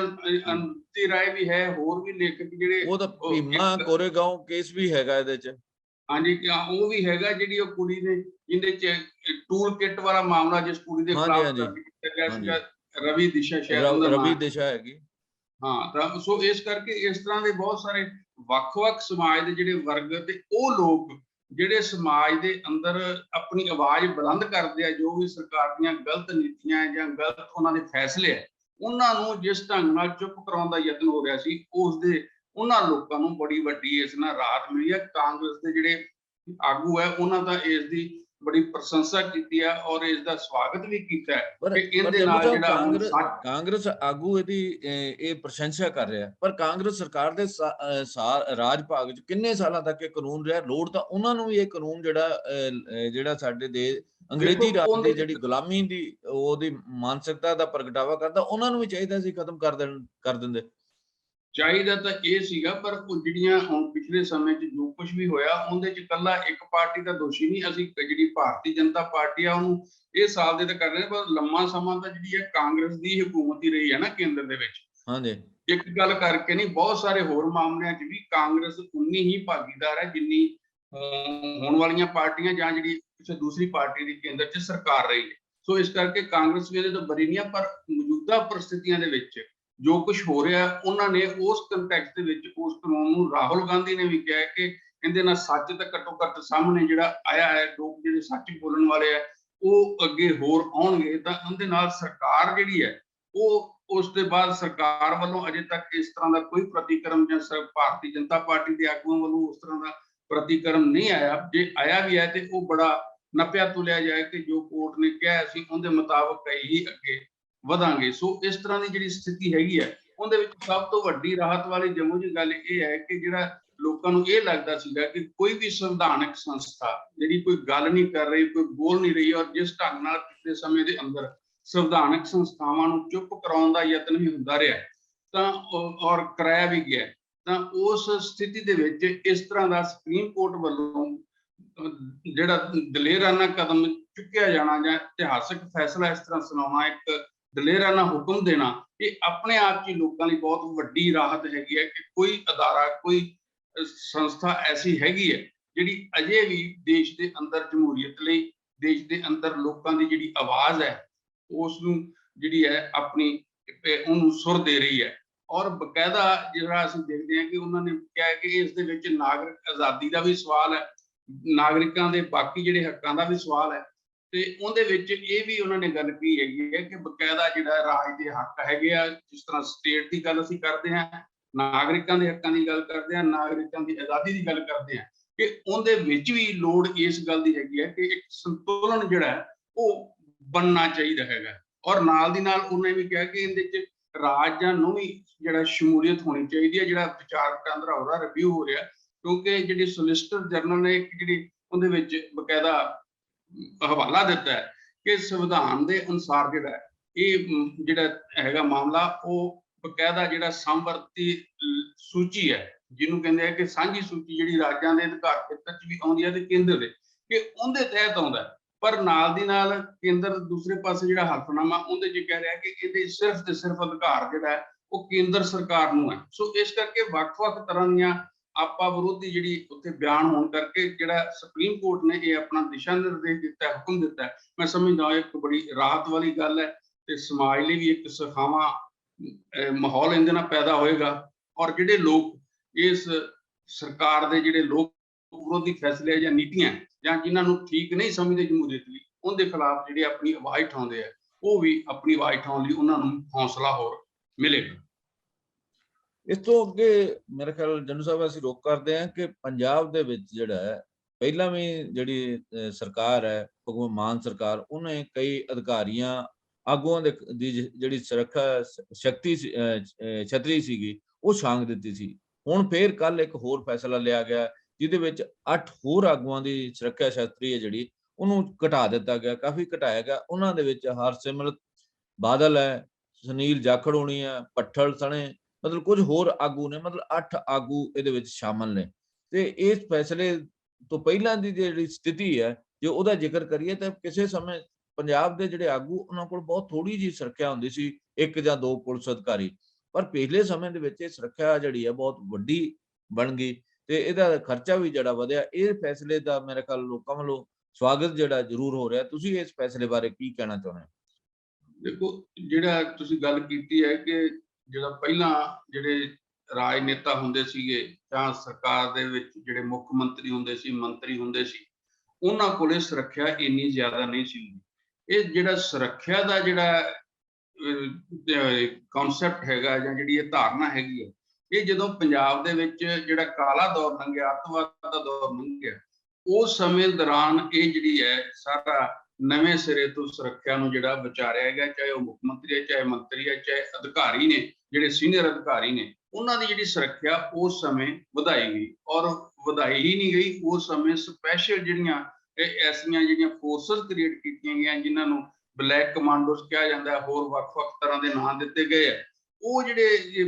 ਅੰਤੀ ਰਾਏ ਵੀ ਹੈ, ਹੋਰ ਵੀ ਲੇਖਕ ਜਿਹੜੇ, ਉਹ ਤਾਂ ਭੀਮਾ ਕੋਰੇਗਾਂਵ ਕੇਸ ਵੀ ਹੈਗਾ ਇਹਦੇ 'ਚ। ਹਾਂਜੀ, ਉਹ ਵੀ ਹੈਗਾ, ਜਿਹੜੀ ਉਹ ਕੁੜੀ ਨੇ ਜਿਹਦੇ 'ਚ ਟੂਲ ਕਿੱਟ ਵਾਲਾ ਮਾਮਲਾ, ਜਿਸ ਕੁੜੀ ਦੇ ਖਿਲਾਫ ਦਰਜ ਕੀਤਾ ਗਿਆ ਸੀਗਾ, ਰਵੀ ਦਿਸ਼ਾ, ਸ਼ਾਇਦ ਰਵੀ ਦਿਸ਼ਾ ਹੈਗੀ। ਹਾਂ, ਤਾਂ ਸੋ ਇਸ ਕਰਕੇ ਇਸ ਤਰ੍ਹਾਂ ਦੇ ਬਹੁਤ ਸਾਰੇ ਵੱਖ-ਵੱਖ ਸਮਾਜ ਦੇ ਜਿਹੜੇ ਵਰਗ ਤੇ ਉਹ ਲੋਕ ਜਿਹੜੇ ਸਮਾਜ ਦੇ ਅੰਦਰ ਆਪਣੀ ਆਵਾਜ਼ ਬੁਲੰਦ ਕਰਦੇ ਆ, ਜੋ ਵੀ ਸਰਕਾਰ ਦੀਆਂ ਗਲਤ ਨੀਤੀਆਂ ਜਾਂ ਗਲਤ ਉਹਨਾਂ ਦੇ ਫੈਸਲੇ ਆ, ਉਹਨਾਂ ਨੂੰ ਜਿਸ ਢੰਗ ਨਾਲ ਚੁੱਪ ਕਰਾਉਣ ਦਾ ਯਤਨ ਹੋ ਰਿਹਾ ਸੀ, ਉਸ ਦੇ ਉਹਨਾਂ ਲੋਕਾਂ ਨੂੰ ਬੜੀ ਵੱਡੀ ਇਸ ਨਾਲ ਰਾਹਤ ਮਿਲੀ ਹੈ। ਕਾਂਗਰਸ ਦੇ ਜਿਹੜੇ ਆਗੂ ਹੈ ਉਹਨਾਂ ਦਾ ਇਸ ਦੀ ਬੜੀ ਪ੍ਰਸ਼ੰਸਾ ਕੀਤੀ ਹੈ ਔਰ ਇਸ ਦਾ ਸਵਾਗਤ ਵੀ ਕੀਤਾ ਹੈ ਪਰ ਕਿ ਇਹਦੇ ਜੰਮੂ ਨਾਲ ਸਾਹਿਬ ਜਿਹੜਾ ਹੁਣ ਕਾਂਗਰਸ ਆਗੂ ਇਹਦੀ ਇਹ ਪ੍ਰਸ਼ੰਸਾ ਕਰ ਰਿਹਾ, ਪਰ ਕਾਂਗਰਸ ਸਰਕਾਰ ਦੇ ਰਾਜ ਭਾਗ ਚ ਕਿੰਨੇ ਸਾਲਾਂ ਤੱਕ ਇਹ ਕਾਨੂੰਨ ਰਿਹਾ। ਲੋੜ ਤਾਂ ਉਹਨਾਂ ਨੂੰ ਵੀ ਇਹ ਕਾਨੂੰਨ ਜਿਹੜਾ ਸਾਡੇ ਦੇ ਅੰਗਰੇਜ਼ੀ ਰਾਜ ਦੀ ਜਿਹੜੀ ਗੁਲਾਮੀ ਦੀ ਉਹਦੀ ਮਾਨਸਿਕਤਾ ਦਾ ਪ੍ਰਗਟਾਵਾ ਕਰਦਾ, ਉਹਨਾਂ ਨੂੰ ਵੀ ਚਾਹੀਦਾ ਸੀ ਖਤਮ ਕਰ ਦਿੰਦੇ। ਚਾਹੀਦਾ ਤਾਂ ਇਹ ਸੀਗਾ, ਪਰ ਉਹ ਜਿਹੜੀਆਂ ਹੁਣ ਪਿਛਲੇ ਸਮੇਂ 'ਚ ਜੋ ਕੁਝ ਵੀ ਹੋਇਆ ਉਹਦੇ 'ਚ ਇਕੱਲਾ ਇੱਕ ਪਾਰਟੀ ਦਾ ਦੋਸ਼ੀ ਨਹੀਂ। ਅਸੀਂ ਜਿਹੜੀ ਭਾਰਤੀ ਜਨਤਾ ਪਾਰਟੀ ਆ ਉਹਨੂੰ ਇਹ ਸਾਲ ਦੇ ਤਾਂ ਕਰ ਰਹੇ, ਪਰ ਲੰਮਾ ਸਮਾਂ ਤਾਂ ਜਿਹੜੀ ਹੈ ਕਾਂਗਰਸ ਦੀ ਹਕੂਮਤ ਹੀ ਰਹੀ ਹੈ ਨਾ ਕੇਂਦਰ ਦੇ ਵਿੱਚ। ਹਾਂਜੀ, ਇੱਕ ਗੱਲ ਕਰਕੇ ਨਹੀਂ, ਬਹੁਤ ਸਾਰੇ ਹੋਰ ਮਾਮਲਿਆਂ 'ਚ ਵੀ ਕਾਂਗਰਸ ਉਨੀ ਹੀ ਭਾਗੀਦਾਰ ਹੈ ਜਿੰਨੀ ਹੋਣ ਵਾਲੀਆਂ ਪਾਰਟੀਆਂ ਜਾਂ ਜਿਹੜੀ ਕਿਸੇ ਦੂਸਰੀ ਪਾਰਟੀ ਦੀ ਕੇਂਦਰ 'ਚ ਸਰਕਾਰ ਰਹੀ ਹੈ। ਸੋ ਇਸ ਕਰਕੇ ਕਾਂਗਰਸ ਵੀ ਇਹਦੇ ਤੋਂ ਬਰੀ ਨਹੀਂ ਆ, ਪਰ ਮੌਜੂਦਾ ਪਰਿਸਥਿਤੀਆਂ ਦੇ ਵਿੱਚ ਜੋ ਕੁਝ ਹੋ ਰਿਹਾ ਉਹਨਾਂ ਨੇ ਉਸ ਕੰਟੈਕਸਟ ਦੇ ਵਿੱਚ ਉਸ ਕਾਨੂੰਨ ਨੂੰ ਰਾਹੁਲ ਗਾਂਧੀ ਨੇ ਵੀ ਕਿਹਾ ਕਿ ਇਹਦੇ ਨਾਲ ਸੱਚ ਤਾਂ ਘੱਟੋ ਘੱਟ ਸਾਹਮਣੇ ਜਿਹੜਾ ਆਇਆ ਹੈ, ਲੋਕ ਜਿਹੜੇ ਸੱਚ ਬੋਲਣ ਵਾਲੇ ਆ ਉਹ ਅੱਗੇ ਹੋਰ ਆਉਣਗੇ ਤਾਂ ਉਹਦੇ ਨਾਲ ਸਰਕਾਰ ਜਿਹੜੀ ਹੈ ਉਹ ਉਸ ਦੇ ਬਾਅਦ ਸਰਕਾਰ ਵੱਲੋਂ ਅਜੇ ਤੱਕ ਇਸ ਤਰ੍ਹਾਂ ਦਾ ਕੋਈ ਪ੍ਰਤੀਕਰਮ ਜਾਂ ਭਾਰਤੀ ਜਨਤਾ ਪਾਰਟੀ ਦੇ ਆਗੂਆਂ ਵੱਲੋਂ ਉਸ ਤਰ੍ਹਾਂ ਦਾ ਪ੍ਰਤੀਕਰਮ ਨਹੀਂ ਆਇਆ। ਜੇ ਆਇਆ ਵੀ ਹੈ ਤੇ ਉਹ ਬੜਾ ਨੱਪਿਆ ਤੁਲਿਆ ਜਾਏ ਕਿ ਜੋ ਕੋਰਟ ਨੇ ਕਿਹਾ ਸੀ ਉਹਦੇ ਮੁਤਾਬਕ ਹੀ ਅੱਗੇ ਵਧਾਂਗੇ। ਸੋ ਇਸ ਤਰ੍ਹਾਂ ਦੀ ਜਿਹੜੀ ਸਥਿਤੀ ਹੈਗੀ ਹੈ ਉਹਦੇ ਵਿੱਚ ਸਭ ਤੋਂ ਵੱਡੀ ਰਾਹਤ ਵਾਲੀ ਜੰਮੂ ਦੀ ਗੱਲ ਇਹ ਹੈ ਕਿ ਜਿਹੜਾ ਲੋਕਾਂ ਨੂੰ ਇਹ ਲੱਗਦਾ ਸੀਗਾ ਕਿ ਕੋਈ ਵੀ ਸੰਵਿਧਾਨਕ ਸੰਸਥਾ ਜਿਹੜੀ ਕੋਈ ਗੱਲ ਨਹੀਂ ਕਰ ਰਹੀ, ਕੋਈ ਬੋਲ ਨਹੀਂ ਰਹੀ, ਔਰ ਜਿਸ ਢੰਗ ਨਾਲ ਪਿਛਲੇ ਸਮੇਂ ਦੇ ਅੰਦਰ ਸੰਵਿਧਾਨਕ ਸੰਸਥਾਵਾਂ ਨੂੰ ਚੁੱਪ ਕਰਾਉਣ ਦਾ ਯਤਨ ਵੀ ਹੁੰਦਾ ਰਿਹਾ ਤਾਂ ਔਰ ਕਰਾਇਆ ਵੀ ਗਿਆ, ਤਾਂ ਉਸ ਸਥਿਤੀ ਦੇ ਵਿੱਚ ਇਸ ਤਰ੍ਹਾਂ ਦਾ ਸੁਪਰੀਮ ਕੋਰਟ ਵੱਲੋਂ ਜਿਹੜਾ ਦਲੇਰਾਨਾ ਕਦਮ ਚੁੱਕਿਆ ਜਾਣਾ ਜਾਂ ਇਤਿਹਾਸਕ ਫੈਸਲਾ ਇਸ ਤਰ੍ਹਾਂ ਸੁਣਾਉਣਾ, ਇੱਕ ਦਲੇਰਾਨਾ ਹੁਕਮ ਦੇਣਾ, ਇਹ ਆਪਣੇ ਆਪ 'ਚ ਲੋਕਾਂ ਲਈ ਬਹੁਤ ਵੱਡੀ ਰਾਹਤ ਹੈਗੀ ਹੈ ਕਿ ਕੋਈ ਅਦਾਰਾ, ਕੋਈ ਸੰਸਥਾ ਐਸੀ ਹੈਗੀ ਹੈ ਜਿਹੜੀ ਅਜੇ ਵੀ ਦੇਸ਼ ਦੇ ਅੰਦਰ ਜਮਹੂਰੀਅਤ ਲਈ, ਦੇਸ਼ ਦੇ ਅੰਦਰ ਲੋਕਾਂ ਦੀ ਜਿਹੜੀ ਆਵਾਜ਼ ਹੈ ਉਸ ਨੂੰ ਜਿਹੜੀ ਹੈ ਆਪਣੀ ਉਹਨੂੰ ਸੁਰ ਦੇ ਰਹੀ ਹੈ। ਔਰ ਬਕਾਇਦਾ ਜਿਹੜਾ ਅਸੀਂ ਦੇਖਦੇ ਹਾਂ ਕਿ ਉਹਨਾਂ ਨੇ ਕਿਹਾ ਕਿ ਇਸ ਦੇ ਵਿੱਚ ਨਾਗਰਿਕ ਆਜ਼ਾਦੀ ਦਾ ਵੀ ਸਵਾਲ ਹੈ, ਨਾਗਰਿਕਾਂ ਦੇ ਬਾਕੀ ਜਿਹੜੇ ਹੱਕਾਂ ਦਾ ਵੀ ਸਵਾਲ ਹੈ, ਤੇ ਉਹਦੇ ਵਿੱਚ ਇਹ ਵੀ ਉਹਨਾਂ ਨੇ ਗੱਲ ਕੀ ਹੈਗੀ ਹੈ ਕਿ ਬਕਾਇਦਾ ਜਿਹੜਾ ਰਾਜ ਦੇ ਹੱਕ ਹੈਗੇ ਆ, ਜਿਸ ਤਰ੍ਹਾਂ ਸਟੇਟ ਦੀ ਗੱਲ ਅਸੀਂ ਕਰਦੇ ਹਾਂ, ਨਾਗਰਿਕਾਂ ਦੇ ਹੱਕਾਂ ਦੀ ਗੱਲ ਕਰਦੇ ਹਾਂ, ਨਾਗਰਿਕਾਂ ਦੀ ਆਜ਼ਾਦੀ ਦੀ ਗੱਲ ਕਰਦੇ ਹਾਂ, ਕਿ ਉਹਦੇ ਵਿੱਚ ਵੀ ਲੋੜ ਇਸ ਗੱਲ ਦੀ ਹੈਗੀ ਹੈ ਕਿ ਇੱਕ ਸੰਤੁਲਨ ਜਿਹੜਾ ਹੈ ਉਹ ਬਣਨਾ ਚਾਹੀਦਾ ਹੈਗਾ। ਔਰ ਨਾਲ ਦੀ ਨਾਲ ਉਹਨੇ ਵੀ ਕਿਹਾ ਕਿ ਇਹਦੇ 'ਚ ਰਾਜਾਂ ਨੂੰ ਵੀ ਜਿਹੜਾ ਸ਼ਮੂਲੀਅਤ ਹੋਣੀ ਚਾਹੀਦੀ ਹੈ, ਜਿਹੜਾ ਵਿਚਾਰ ਵਟਾਂਦਰਾ ਹੋ ਰਿਹਾ, ਰਿਵਿਊ ਹੋ ਰਿਹਾ, ਕਿਉਂਕਿ ਜਿਹੜੀ ਸੋਲਿਸਿਟਰ ਜਨਰਲ ਨੇ ਇੱਕ ਜਿਹੜੀ ਉਹਦੇ ਵਿੱਚ ਬਕਾਇਦਾ ਹਵਾਲਾ ਦਿੱਤਾ ਹੈ ਕਿ ਸੰਵਿਧਾਨ ਦੇ ਅਨੁਸਾਰ ਜਿਹੜਾ ਇਹ ਜਿਹੜਾ ਹੈਗਾ ਮਾਮਲਾ ਉਹ ਬਕਾਇਦਾ ਜਿਹੜਾ ਸਾਂਵਰਤੀ ਸੂਚੀ ਹੈ, ਜਿਹਨੂੰ ਕਹਿੰਦੇ ਆ ਕਿ ਸਾਂਝੀ ਸੂਚੀ, ਜਿਹੜੀ ਰਾਜਾਂ ਦੇ ਅਧਿਕਾਰ ਖੇਤਰ 'ਚ ਵੀ ਆਉਂਦੀ ਹੈ ਤੇ ਕੇਂਦਰ ਦੇ, ਕਿ ਉਹਦੇ ਤਹਿਤ ਆਉਂਦਾ। ਪਰ ਨਾਲ ਦੀ ਨਾਲ ਕੇਂਦਰ ਦੂਸਰੇ ਪਾਸੇ ਜਿਹੜਾ ਹਲਫਨਾਮਾ ਉਹਦੇ 'ਚ ਕਹਿ ਰਿਹਾ ਕਿ ਇਹਦੇ ਸਿਰਫ ਤੇ ਸਿਰਫ ਅਧਿਕਾਰ ਜਿਹੜਾ ਹੈ ਉਹ ਕੇਂਦਰ ਸਰਕਾਰ ਨੂੰ ਹੈ। ਸੋ ਇਸ ਕਰਕੇ ਵੱਖ-ਵੱਖ ਤਰ੍ਹਾਂ ਦੀਆਂ ਆਪਾ ਵਿਰੋਧੀ ਜਿਹੜੀ ਉੱਥੇ ਬਿਆਨ ਹੋਣ ਕਰਕੇ ਜਿਹੜਾ ਸੁਪਰੀਮ ਕੋਰਟ ਨੇ ਇਹ ਆਪਣਾ ਦਿਸ਼ਾ ਨਿਰਦੇਸ਼ ਦਿੱਤਾ, ਹੁਕਮ ਦਿੱਤਾ, ਮੈਂ ਸਮਝਦਾ ਇੱਕ ਬੜੀ ਰਾਹਤ ਵਾਲੀ ਗੱਲ ਹੈ ਤੇ ਸਮਾਜ ਲਈ ਵੀ ਇੱਕ ਸੁਖਾਵਾਂ ਮਾਹੌਲ ਇਹਦੇ ਨਾਲ ਪੈਦਾ ਹੋਏਗਾ। ਔਰ ਜਿਹੜੇ ਲੋਕ ਇਸ ਸਰਕਾਰ ਦੇ ਜਿਹੜੇ ਲੋਕ ਵਿਰੋਧੀ ਫੈਸਲੇ ਜਾਂ ਨੀਤੀਆਂ ਜਾਂ ਜਿਨ੍ਹਾਂ ਨੂੰ ਠੀਕ ਨਹੀਂ ਸਮਝਦੇ ਜਮਹੂਰੀਅਤ ਲਈ, ਉਹਦੇ ਖਿਲਾਫ ਜਿਹੜੇ ਆਪਣੀ ਆਵਾਜ਼ ਉਠਾਉਂਦੇ ਆ, ਉਹ ਵੀ ਆਪਣੀ ਆਵਾਜ਼ ਉਠਾਉਣ ਲਈ ਉਹਨਾਂ ਨੂੰ ਹੌਸਲਾ ਹੋਰ ਮਿਲੇਗਾ। ਇਸ ਤੋਂ ਅੱਗੇ ਮੇਰੇ ਖਿਆਲ ਜੰਡੂ ਸਾਹਿਬ ਅਸੀਂ ਰੋਕ ਕਰਦੇ ਹਾਂ ਕਿ ਪੰਜਾਬ ਦੇ ਵਿੱਚ ਜਿਹੜਾ ਹੈ ਪਹਿਲਾਂ ਵੀ ਜਿਹੜੀ ਸਰਕਾਰ ਹੈ, ਭਗਵੰਤ ਮਾਨ ਸਰਕਾਰ, ਉਹਨੇ ਕਈ ਅਧਿਕਾਰੀਆਂ, ਆਗੂਆਂ ਦੀ ਜਿਹੜੀ ਸੁਰੱਖਿਆ ਸ਼ਕਤੀ ਛਤਰੀ ਸੀਗੀ ਉਹ ਛਾਂਗ ਦਿੱਤੀ ਸੀ। ਹੁਣ ਫੇਰ ਕੱਲ ਇੱਕ ਹੋਰ ਫੈਸਲਾ ਲਿਆ ਗਿਆ ਜਿਹਦੇ ਵਿੱਚ 8 ਹੋਰ ਆਗੂਆਂ ਦੀ ਸੁਰੱਖਿਆ ਸ਼ਸਤਰੀ ਹੈ ਜਿਹੜੀ ਉਹਨੂੰ ਘਟਾ ਦਿੱਤਾ ਗਿਆ, ਕਾਫੀ ਘਟਾਇਆ ਗਿਆ। ਉਹਨਾਂ ਦੇ ਵਿੱਚ ਹਰਸਿਮਰਤ ਬਾਦਲ ਹੈ, ਸੁਨੀਲ ਜਾਖੜ ਹੋਣੀ ਹੈ, ਪੱਠਲ ਸਣੇ, ਮਤਲਬ ਕੁਝ ਹੋਰ ਆਗੂ ਨੇ, ਮਤਲਬ 8 ਆਗੂ ਇਹਦੇ ਵਿੱਚ ਸ਼ਾਮਲ ਨੇ। ਤੇ ਇਸ ਫੈਸਲੇ ਤੋਂ ਪਹਿਲਾਂ ਦੀ ਜਿਹੜੀ ਸਥਿਤੀ ਹੈ, ਜੇ ਉਹਦਾ ਜ਼ਿਕਰ ਕਰੀਏ ਤਾਂ ਕਿਸੇ ਸਮੇਂ ਪੰਜਾਬ ਦੇ ਜਿਹੜੇ ਆਗੂ ਉਹਨਾਂ ਕੋਲ ਬਹੁਤ ਥੋੜੀ ਜਿਹੀ ਸੁਰੱਖਿਆ ਹੁੰਦੀ ਸੀ, 1 ਜਾਂ 2 ਪੁਲਿਸ ਅਧਿਕਾਰੀ, ਪਰ ਪਿਛਲੇ ਸਮੇਂ ਦੇ ਵਿੱਚ ਇਹ ਸੁਰੱਖਿਆ ਜਿਹੜੀ ਹੈ ਬਹੁਤ ਵੱਡੀ ਬਣ ਗਈ ਤੇ ਇਹਦਾ ਖਰਚਾ ਵੀ ਜਿਹੜਾ ਵਧਿਆ। ਇਹ ਫੈਸਲੇ ਦਾ ਮੇਰੇ ਖਿਆਲ ਲੋਕਾਂ ਵੱਲੋਂ ਸਵਾਗਤ ਜਿਹੜਾ ਜ਼ਰੂਰ ਹੋ ਰਿਹਾ। ਤੁਸੀਂ ਇਸ ਫੈਸਲੇ ਬਾਰੇ ਕੀ ਕਹਿਣਾ ਚਾਹੁੰਦੇ ਹੋ? ਦੇਖੋ, ਜਿਹੜਾ ਤੁਸੀਂ ਗੱਲ ਕੀਤੀ ਹੈ ਕਿ ਜਿਹੜਾ ਪਹਿਲਾਂ ਜਿਹੜੇ ਰਾਜਨੇਤਾ ਹੁੰਦੇ ਸੀਗੇ ਜਾਂ ਸਰਕਾਰ ਦੇ ਵਿੱਚ ਜਿਹੜੇ ਮੁੱਖ ਮੰਤਰੀ ਹੁੰਦੇ ਸੀ, ਮੰਤਰੀ ਹੁੰਦੇ ਸੀ, ਉਹਨਾਂ ਕੋਲੇ ਸੁਰੱਖਿਆ ਇੰਨੀ ਜ਼ਿਆਦਾ ਨਹੀਂ ਸੀ। ਇਹ ਜਿਹੜਾ ਸੁਰੱਖਿਆ ਦਾ ਜਿਹੜਾ ਕਨਸੈਪਟ ਹੈਗਾ ਜਾਂ ਜਿਹੜੀ ਇਹ ਧਾਰਨਾ ਹੈਗੀ ਹੈ, ਇਹ ਜਦੋਂ ਪੰਜਾਬ ਦੇ ਵਿੱਚ ਜਿਹੜਾ ਕਾਲਾ ਦੌਰ ਲੰਘਿਆ, ਅੱਤਵਾਦ ਦਾ ਦੌਰ ਲੰਘਿਆ, ਉਸ ਸਮੇਂ ਦੌਰਾਨ ਇਹ ਜਿਹੜੀ ਹੈ ਸਾਰਾ ਨਵੇਂ ਸਿਰੇ ਤੋਂ ਸੁਰੱਖਿਆ ਨੂੰ ਜਿਹੜਾ ਵਿਚਾਰਿਆ ਗਿਆ, ਚਾਹੇ ਉਹ ਮੁੱਖ ਮੰਤਰੀ ਹੈ, ਚਾਹੇ ਮੰਤਰੀ ਹੈ, ਚਾਹੇ ਅਧਿਕਾਰੀ ਨੇ, ਜਿਹੜੇ ਸੀਨੀਅਰ ਅਧਿਕਾਰੀ ਨੇ, ਉਹਨਾਂ ਦੀ ਜਿਹੜੀ ਸੁਰੱਖਿਆ ਉਸ ਸਮੇਂ ਵਧਾਈ ਗਈ। ਔਰ ਵਧਾਈ ਹੀ ਨਹੀਂ ਗਈ, ਉਸ ਸਮੇਂ ਸਪੈਸ਼ਲ ਜਿਹੜੀਆਂ ਐਸੀਆਂ ਜਿਹੜੀਆਂ ਫੋਰਸਸ ਕ੍ਰੀਏਟ ਕੀਤੀਆਂ ਗਈਆਂ, ਜਿਨ੍ਹਾਂ ਨੂੰ ਬਲੈਕ ਕਮਾਂਡੋਸ ਕਿਹਾ ਜਾਂਦਾ, ਹੋਰ ਵੱਖ-ਵੱਖ ਤਰ੍ਹਾਂ ਦੇ ਨਾਂ ਦਿੱਤੇ ਗਏ ਆ। ਉਹ ਜਿਹੜੇ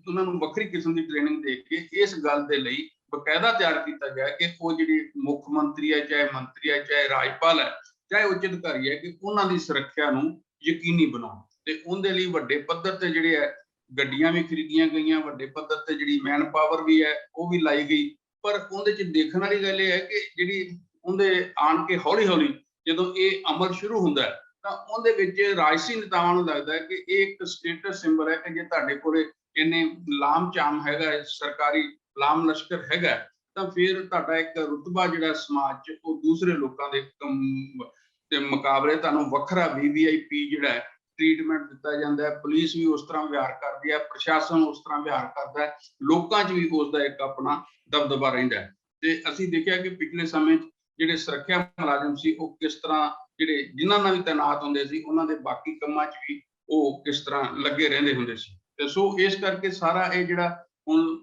ਉਹਨਾਂ ਨੂੰ ਵੱਖਰੀ ਕਿਸਮ ਦੀ ਟ੍ਰੇਨਿੰਗ ਦੇ ਕੇ ਇਸ ਗੱਲ ਦੇ ਲਈ ਬਕਾਇਦਾ ਤਿਆਰ ਕੀਤਾ ਗਿਆ ਕਿ ਉਹ ਜਿਹੜੀ ਮੁੱਖ ਮੰਤਰੀ ਹੈ, ਚਾਹੇ ਮੰਤਰੀ ਹੈ, ਚਾਹੇ ਰਾਜਪਾਲ ਹੈ, ਚਾਹੇ ਉੱਚ ਅਧਿਕਾਰੀ ਹੈ, ਕਿ ਉਹਨਾਂ ਦੀ ਸੁਰੱਖਿਆ ਨੂੰ ਯਕੀਨੀ ਬਣਾਉਣ। ਤੇ ਉਹਦੇ ਲਈ ਵੱਡੇ ਪੱਧਰ ਤੇ ਜਿਹੜੇ ਹੈ ਗੱਡੀਆਂ ਵੀ ਖਰੀਦੀਆਂ ਗਈਆਂ, ਵੱਡੇ ਪੱਧਰ ਤੇ ਜਿਹੜੀ ਮੈਨ ਪਾਵਰ ਵੀ ਹੈ ਉਹ ਵੀ ਲਾਈ ਗਈ। ਪਰ ਉਹਦੇ ਚ ਦੇਖਣ ਵਾਲੀ ਗੱਲ ਇਹ ਹੈ ਕਿ ਜਿਹੜੀ ਉਹਦੇ ਆਣ ਕੇ ਹੌਲੀ-ਹੌਲੀ ਜਦੋਂ ਇਹ ਅਮਲ ਸ਼ੁਰੂ ਹੁੰਦਾ ਹੈ, ਤਾਂ ਉਹਦੇ ਵਿੱਚ ਰਾਜਸੀ ਨੇਤਾਵਾਂ ਨੂੰ ਲੱਗਦਾ ਹੈ ਕਿ ਇਹ ਇੱਕ ਸਟੇਟਸ ਸਿੰਬਲ ਹੈ ਕਿ ਜੇ ਤੁਹਾਡੇ ਕੋਲੇ ਇੰਨੇ ਲਾਮ-ਚਾਮ ਹੈਗਾ, ਸਰਕਾਰੀ ਲਾਮ ਲਸ਼ਕਰ ਹੈਗਾ, ਤਾਂ ਫਿਰ ਤੁਹਾਡਾ ਇੱਕ ਰੁਤਬਾ ਜਿਹੜਾ ਸਮਾਜ 'ਚ ਉਹ ਦੂਸਰੇ ਲੋਕਾਂ ਦੇ ਮੁਕਾਬਲੇ ਤੁਹਾਨੂੰ ਵੱਖਰਾ VVIP ਜਿਹੜਾ ਹੈ ਟ੍ਰੀਟਮੈਂਟ ਦਿੱਤਾ ਜਾਂਦਾ ਹੈ। ਪੁਲਿਸ ਵੀ ਉਸ ਤਰ੍ਹਾਂ ਵਿਹਾਰ ਕਰਦੀ ਹੈ, ਪ੍ਰਸ਼ਾਸਨ ਉਸ ਤਰ੍ਹਾਂ ਵਿਹਾਰ ਕਰਦਾ ਹੈ, ਲੋਕਾਂ 'ਚ ਵੀ ਉਸ ਦਾ ਇੱਕ ਆਪਣਾ ਦਬਦਬਾ ਰਹਿੰਦਾ ਹੈ। ਤੇ ਅਸੀਂ ਦੇਖਿਆ ਕਿ ਪਿਛਲੇ ਸਮੇਂ 'ਚ ਜਿਹੜੇ ਸੁਰੱਖਿਆ ਮੁਲਾਜ਼ਮ ਸੀ ਉਹ ਕਿਸ ਤਰ੍ਹਾਂ ਜਿਹੜੇ ਜਿਨ੍ਹਾਂ ਨਾਲ ਵੀ ਤੈਨਾਤ ਹੁੰਦੇ ਸੀ, ਉਹਨਾਂ ਦੇ ਬਾਕੀ ਕੰਮਾਂ 'ਚ ਵੀ ਉਹ ਕਿਸ ਤਰ੍ਹਾਂ ਲੱਗੇ ਰਹਿੰਦੇ ਹੁੰਦੇ ਸੀ। ਤੇ ਸੋ ਇਸ ਕਰਕੇ ਸਾਰਾ ਇਹ ਜਿਹੜਾ ਹੁਣ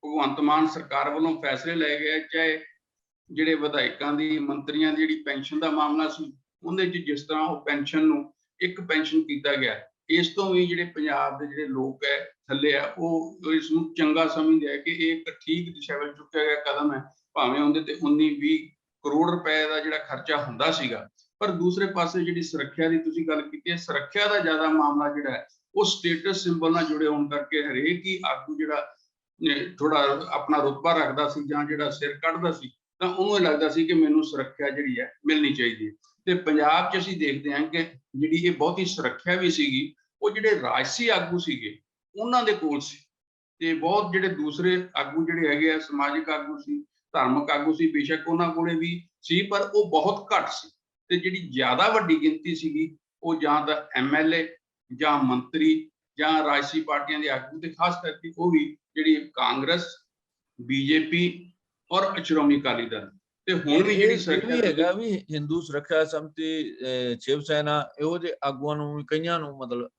ਭਗਵੰਤ ਮਾਨ ਸਰਕਾਰ ਵੱਲੋਂ ਫੈਸਲੇ ਲਏ ਗਏ, ਚਾਹੇ ਜਿਹੜੇ ਵਿਧਾਇਕਾਂ ਦੀ, ਮੰਤਰੀਆਂ ਦੀ ਜਿਹੜੀ ਪੈਨਸ਼ਨ ਦਾ ਮਾਮਲਾ ਸੀ, ਉਹਦੇ 'ਚ ਜਿਸ ਤਰ੍ਹਾਂ ਉਹ ਪੈਨਸ਼ਨ ਨੂੰ ਇੱਕ ਪੈਨਸ਼ਨ ਕੀਤਾ ਗਿਆ, ਇਸ ਤੋਂ ਵੀ ਜਿਹੜੇ ਪੰਜਾਬ ਦੇ ਜਿਹੜੇ ਲੋਕ ਹੈ ਥੱਲੇ ਆ, ਉਹ ਇਸ ਨੂੰ ਚੰਗਾ ਸਮਝਦੇ ਆ ਕਿ ਇਹ ਇੱਕ ਠੀਕ ਦਿਸ਼ਾ ਵਿੱਚ ਚੁੱਕਿਆ ਗਿਆ ਕਦਮ ਹੈ। ਭਾਵੇਂ ਉਹਦੇ ਤੇ 19-20 ਕਰੋੜ ਰੁਪਏ ਦਾ ਜਿਹੜਾ ਖਰਚਾ ਹੁੰਦਾ ਸੀਗਾ, ਪਰ ਦੂਸਰੇ ਪਾਸੇ ਜਿਹੜੀ ਸੁਰੱਖਿਆ ਦੀ ਤੁਸੀਂ ਗੱਲ ਕੀਤੀ ਹੈ, ਸੁਰੱਖਿਆ ਦਾ ਜ਼ਿਆਦਾ ਮਾਮਲਾ ਜਿਹੜਾ ਹੈ ਉਹ ਸਟੇਟਸ ਸਿੰਬਲ ਨਾਲ ਜੁੜੇ ਹੋਣ ਕਰਕੇ ਹਰੇਕ ਹੀ ਆਗੂ ਜਿਹੜਾ ਥੋੜਾ ਆਪਣਾ ਰੁਤਬਾ ਰੱਖਦਾ ਸੀ ਜਾਂ ਜਿਹੜਾ ਸਿਰ ਕੱਢਦਾ ਸੀ, ਤਾਂ ਉਹਨੂੰ ਲੱਗਦਾ ਸੀ ਕਿ ਮੈਨੂੰ ਸੁਰੱਖਿਆ ਜਿਹੜੀ ਹੈ ਮਿਲਣੀ ਚਾਹੀਦੀ ਹੈ। ਤੇ ਪੰਜਾਬ 'ਚ ਅਸੀਂ ਦੇਖਦੇ ਹਾਂ ਕਿ ਜਿਹੜੀ ਇਹ ਬਹੁਤੀ ਸੁਰੱਖਿਆ ਵੀ ਸੀਗੀ, ਉਹ ਜਿਹੜੇ ਰਾਜਸੀ ਆਗੂ ਸੀਗੇ ਉਹਨਾਂ ਦੇ ਕੋਲ ਸੀ, ਤੇ ਬਹੁਤ ਜਿਹੜੇ ਦੂਸਰੇ ਆਗੂ ਜਿਹੜੇ ਹੈਗੇ ਆ, ਸਮਾਜਿਕ ਆਗੂ ਸੀ, ਧਾਰਮਿਕ ਆਗੂ ਸੀ, ਬੇਸ਼ੱਕ ਉਹਨਾਂ ਕੋਲੇ ਵੀ ਸੀ, ਪਰ ਉਹ ਬਹੁਤ ਘੱਟ ਸੀ। ਤੇ ਜਿਹੜੀ ਜ਼ਿਆਦਾ ਵੱਡੀ ਗਿਣਤੀ ਸੀਗੀ ਉਹ ਜਾਂ ਤਾਂ MLA ਜਾਂ ਮੰਤਰੀ ਜਾਂ ਰਾਜਸੀ ਪਾਰਟੀਆਂ ਦੇ ਆਗੂ, ਤੇ ਖਾਸ ਕਰਕੇ ਉਹ ਵੀ ਜਿਹੜੀ ਕਾਂਗਰਸ, BJP ਔਰ ਸ਼੍ਰੋਮਣੀ ਅਕਾਲੀ ਦਲ। ਤੇ ਹੁਣ ਵੀ ਜਿਹੜੀ ਸੁਰੱਖਿਆ ਹੈਗਾ ਵੀ ਹਿੰਦੂ ਸੁਰੱਖਿਆ ਸਮਿਤੀ, ਸ਼ਿਵ ਸੈਨਾ, ਇਹੋ ਜਿਹੇ ਆਗੂਆਂ ਨੂੰ ਕਈਆਂ ਨੂੰ ਮਤਲਬ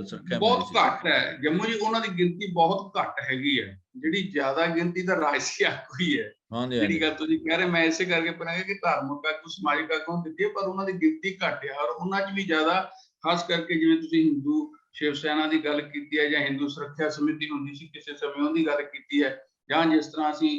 ਸੁਰੱਖਿਆ ਬਹੁਤ ਘੱਟ ਹੈ। ਜੰਮੂ ਜੀ ਉਹਨਾਂ ਦੀ ਗਿਣਤੀ ਬਹੁਤ ਘੱਟ ਹੈਗੀ ਹੈ, ਜਿਹੜੀ ਜ਼ਿਆਦਾ ਗਿਣਤੀ ਤਾਂ ਰਾਜਸੀ ਆਗੂ ਹੀ ਹੈ। ਜਿਹੜੀ ਗੱਲ ਤੁਸੀਂ ਕਹਿ ਰਹੇ, ਮੈਂ ਇਸੇ ਕਰਕੇ ਪੜਾਂਗਾ ਕਿ ਧਾਰਮਿਕ ਆਗੂ, ਸਮਾਜਿਕ ਆਗੂ ਦਿੱਤੀ ਹੈ, ਪਰ ਉਹਨਾਂ ਦੀ ਗਿਣਤੀ ਘੱਟ ਹੈ। ਔਰ ਉਹਨਾਂ 'ਚ ਵੀ ਜ਼ਿਆਦਾ ਖਾਸ ਕਰਕੇ ਜਿਵੇਂ ਤੁਸੀਂ ਹਿੰਦੂ ਸ਼ਿਵ ਸੈਨਾ ਦੀ ਗੱਲ ਕੀਤੀ ਹੈ, ਜਾਂ ਹਿੰਦੂ ਸੁਰੱਖਿਆ ਸਮਿਤੀ ਹੁੰਦੀ ਸੀ ਕਿਸੇ ਸਮੇਂ, ਉਹਦੀ ਗੱਲ ਕੀਤੀ ਹੈ, ਜਾਂ ਜਿਸ ਤਰ੍ਹਾਂ ਅਸੀਂ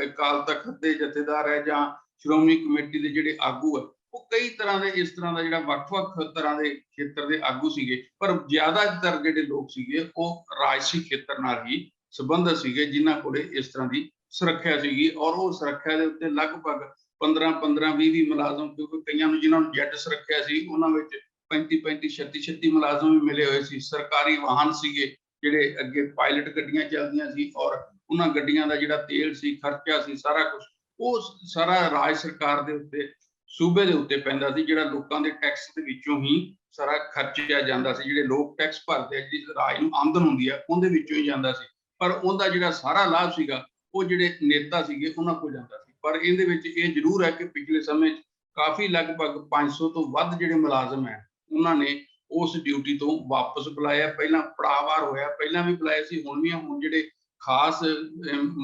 ਅਕਾਲ ਤਖ਼ਤ ਦੇ ਜਥੇਦਾਰ ਹੈ ਜਾਂ ਸ਼੍ਰੋਮਣੀ ਕਮੇਟੀ ਦੇ ਜਿਹੜੇ ਆਗੂ ਹੈ, ਉਹ ਕਈ ਤਰ੍ਹਾਂ ਦੇ ਇਸ ਤਰ੍ਹਾਂ ਦਾ ਜਿਹੜਾ ਵੱਖ-ਵੱਖ ਤਰ੍ਹਾਂ ਦੇ ਖੇਤਰ ਦੇ ਆਗੂ ਸੀਗੇ, ਪਰ ਜ਼ਿਆਦਾਤਰ ਜਿਹੜੇ ਲੋਕ ਸੀਗੇ ਉਹ ਰਾਜਸੀ ਖੇਤਰ ਨਾਲ ਹੀ ਸੰਬੰਧਿਤ ਸੀਗੇ, ਜਿਨ੍ਹਾਂ ਕੋਲੇ ਇਸ ਤਰ੍ਹਾਂ ਦੀ ਸੁਰੱਖਿਆ ਸੀਗੀ। ਔਰ ਉਹ ਸੁਰੱਖਿਆ ਦੇ ਉੱਤੇ ਲਗਭਗ 15-15, 20 ਮੁਲਾਜ਼ਮ, ਕਿਉਂਕਿ ਕਈਆਂ ਨੂੰ ਜਿਨ੍ਹਾਂ ਨੂੰ ਜੈਟ ਸੁਰੱਖਿਆ ਸੀ ਉਹਨਾਂ ਵਿੱਚ 35-35, 36-36 ਮੁਲਾਜ਼ਮ ਵੀ ਮਿਲੇ ਹੋਏ ਸੀ। ਸਰਕਾਰੀ ਵਾਹਨ ਸੀਗੇ ਜਿਹੜੇ ਅੱਗੇ ਪਾਇਲਟ ਗੱਡੀਆਂ ਚੱਲਦੀਆਂ ਸੀ, ਔਰ ਉਹਨਾਂ ਗੱਡੀਆਂ ਦਾ ਜਿਹੜਾ ਤੇਲ ਸੀ, ਖਰਚਾ ਸੀ, ਸਾਰਾ ਕੁਝ ਉਹ ਸਾਰਾ ਰਾਜ ਸਰਕਾਰ ਦੇ ਉੱਤੇ, ਸੂਬੇ ਦੇ ਉੱਤੇ ਪੈਂਦਾ ਸੀ, ਜਿਹੜਾ ਲੋਕਾਂ ਦੇ ਟੈਕਸ ਦੇ ਵਿੱਚੋਂ ਹੀ ਸਾਰਾ ਖਰਚਿਆ ਜਾਂਦਾ ਸੀ। ਜਿਹੜੇ ਲੋਕ ਟੈਕਸ ਭਰਦੇ ਆ, ਜਿਹੜੀ ਰਾਜ ਨੂੰ ਆਮਦਨ ਹੁੰਦੀ ਆ, ਉਹਦੇ ਵਿੱਚੋਂ ਹੀ ਜਾਂਦਾ ਸੀ। ਪਰ ਉਹਦਾ ਜਿਹੜਾ ਸਾਰਾ ਲਾਭ ਸੀਗਾ ਉਹ ਜਿਹੜੇ ਨੇਤਾ ਸੀਗੇ ਉਹਨਾਂ ਕੋਲ ਜਾਂਦਾ ਸੀ। ਪਰ ਇਹਦੇ ਵਿੱਚ ਇਹ ਜ਼ਰੂਰ ਹੈ ਕਿ ਪਿਛਲੇ ਸਮੇਂ 'ਚ ਕਾਫੀ ਲਗਭਗ 500 ਤੋਂ ਵੱਧ ਜਿਹੜੇ ਮੁਲਾਜ਼ਮ ਹੈ ਉਹਨਾਂ ਨੇ ਉਸ ਡਿਊਟੀ ਤੋਂ ਵਾਪਸ ਬੁਲਾਇਆ। ਪਹਿਲਾਂ ਪੜਾਅਵਾਰ ਹੋਇਆ, ਪਹਿਲਾਂ ਵੀ ਬੁਲਾਏ ਸੀ, ਹੁਣ ਵੀ। ਹੁਣ ਜਿਹੜੇ ਖਾਸ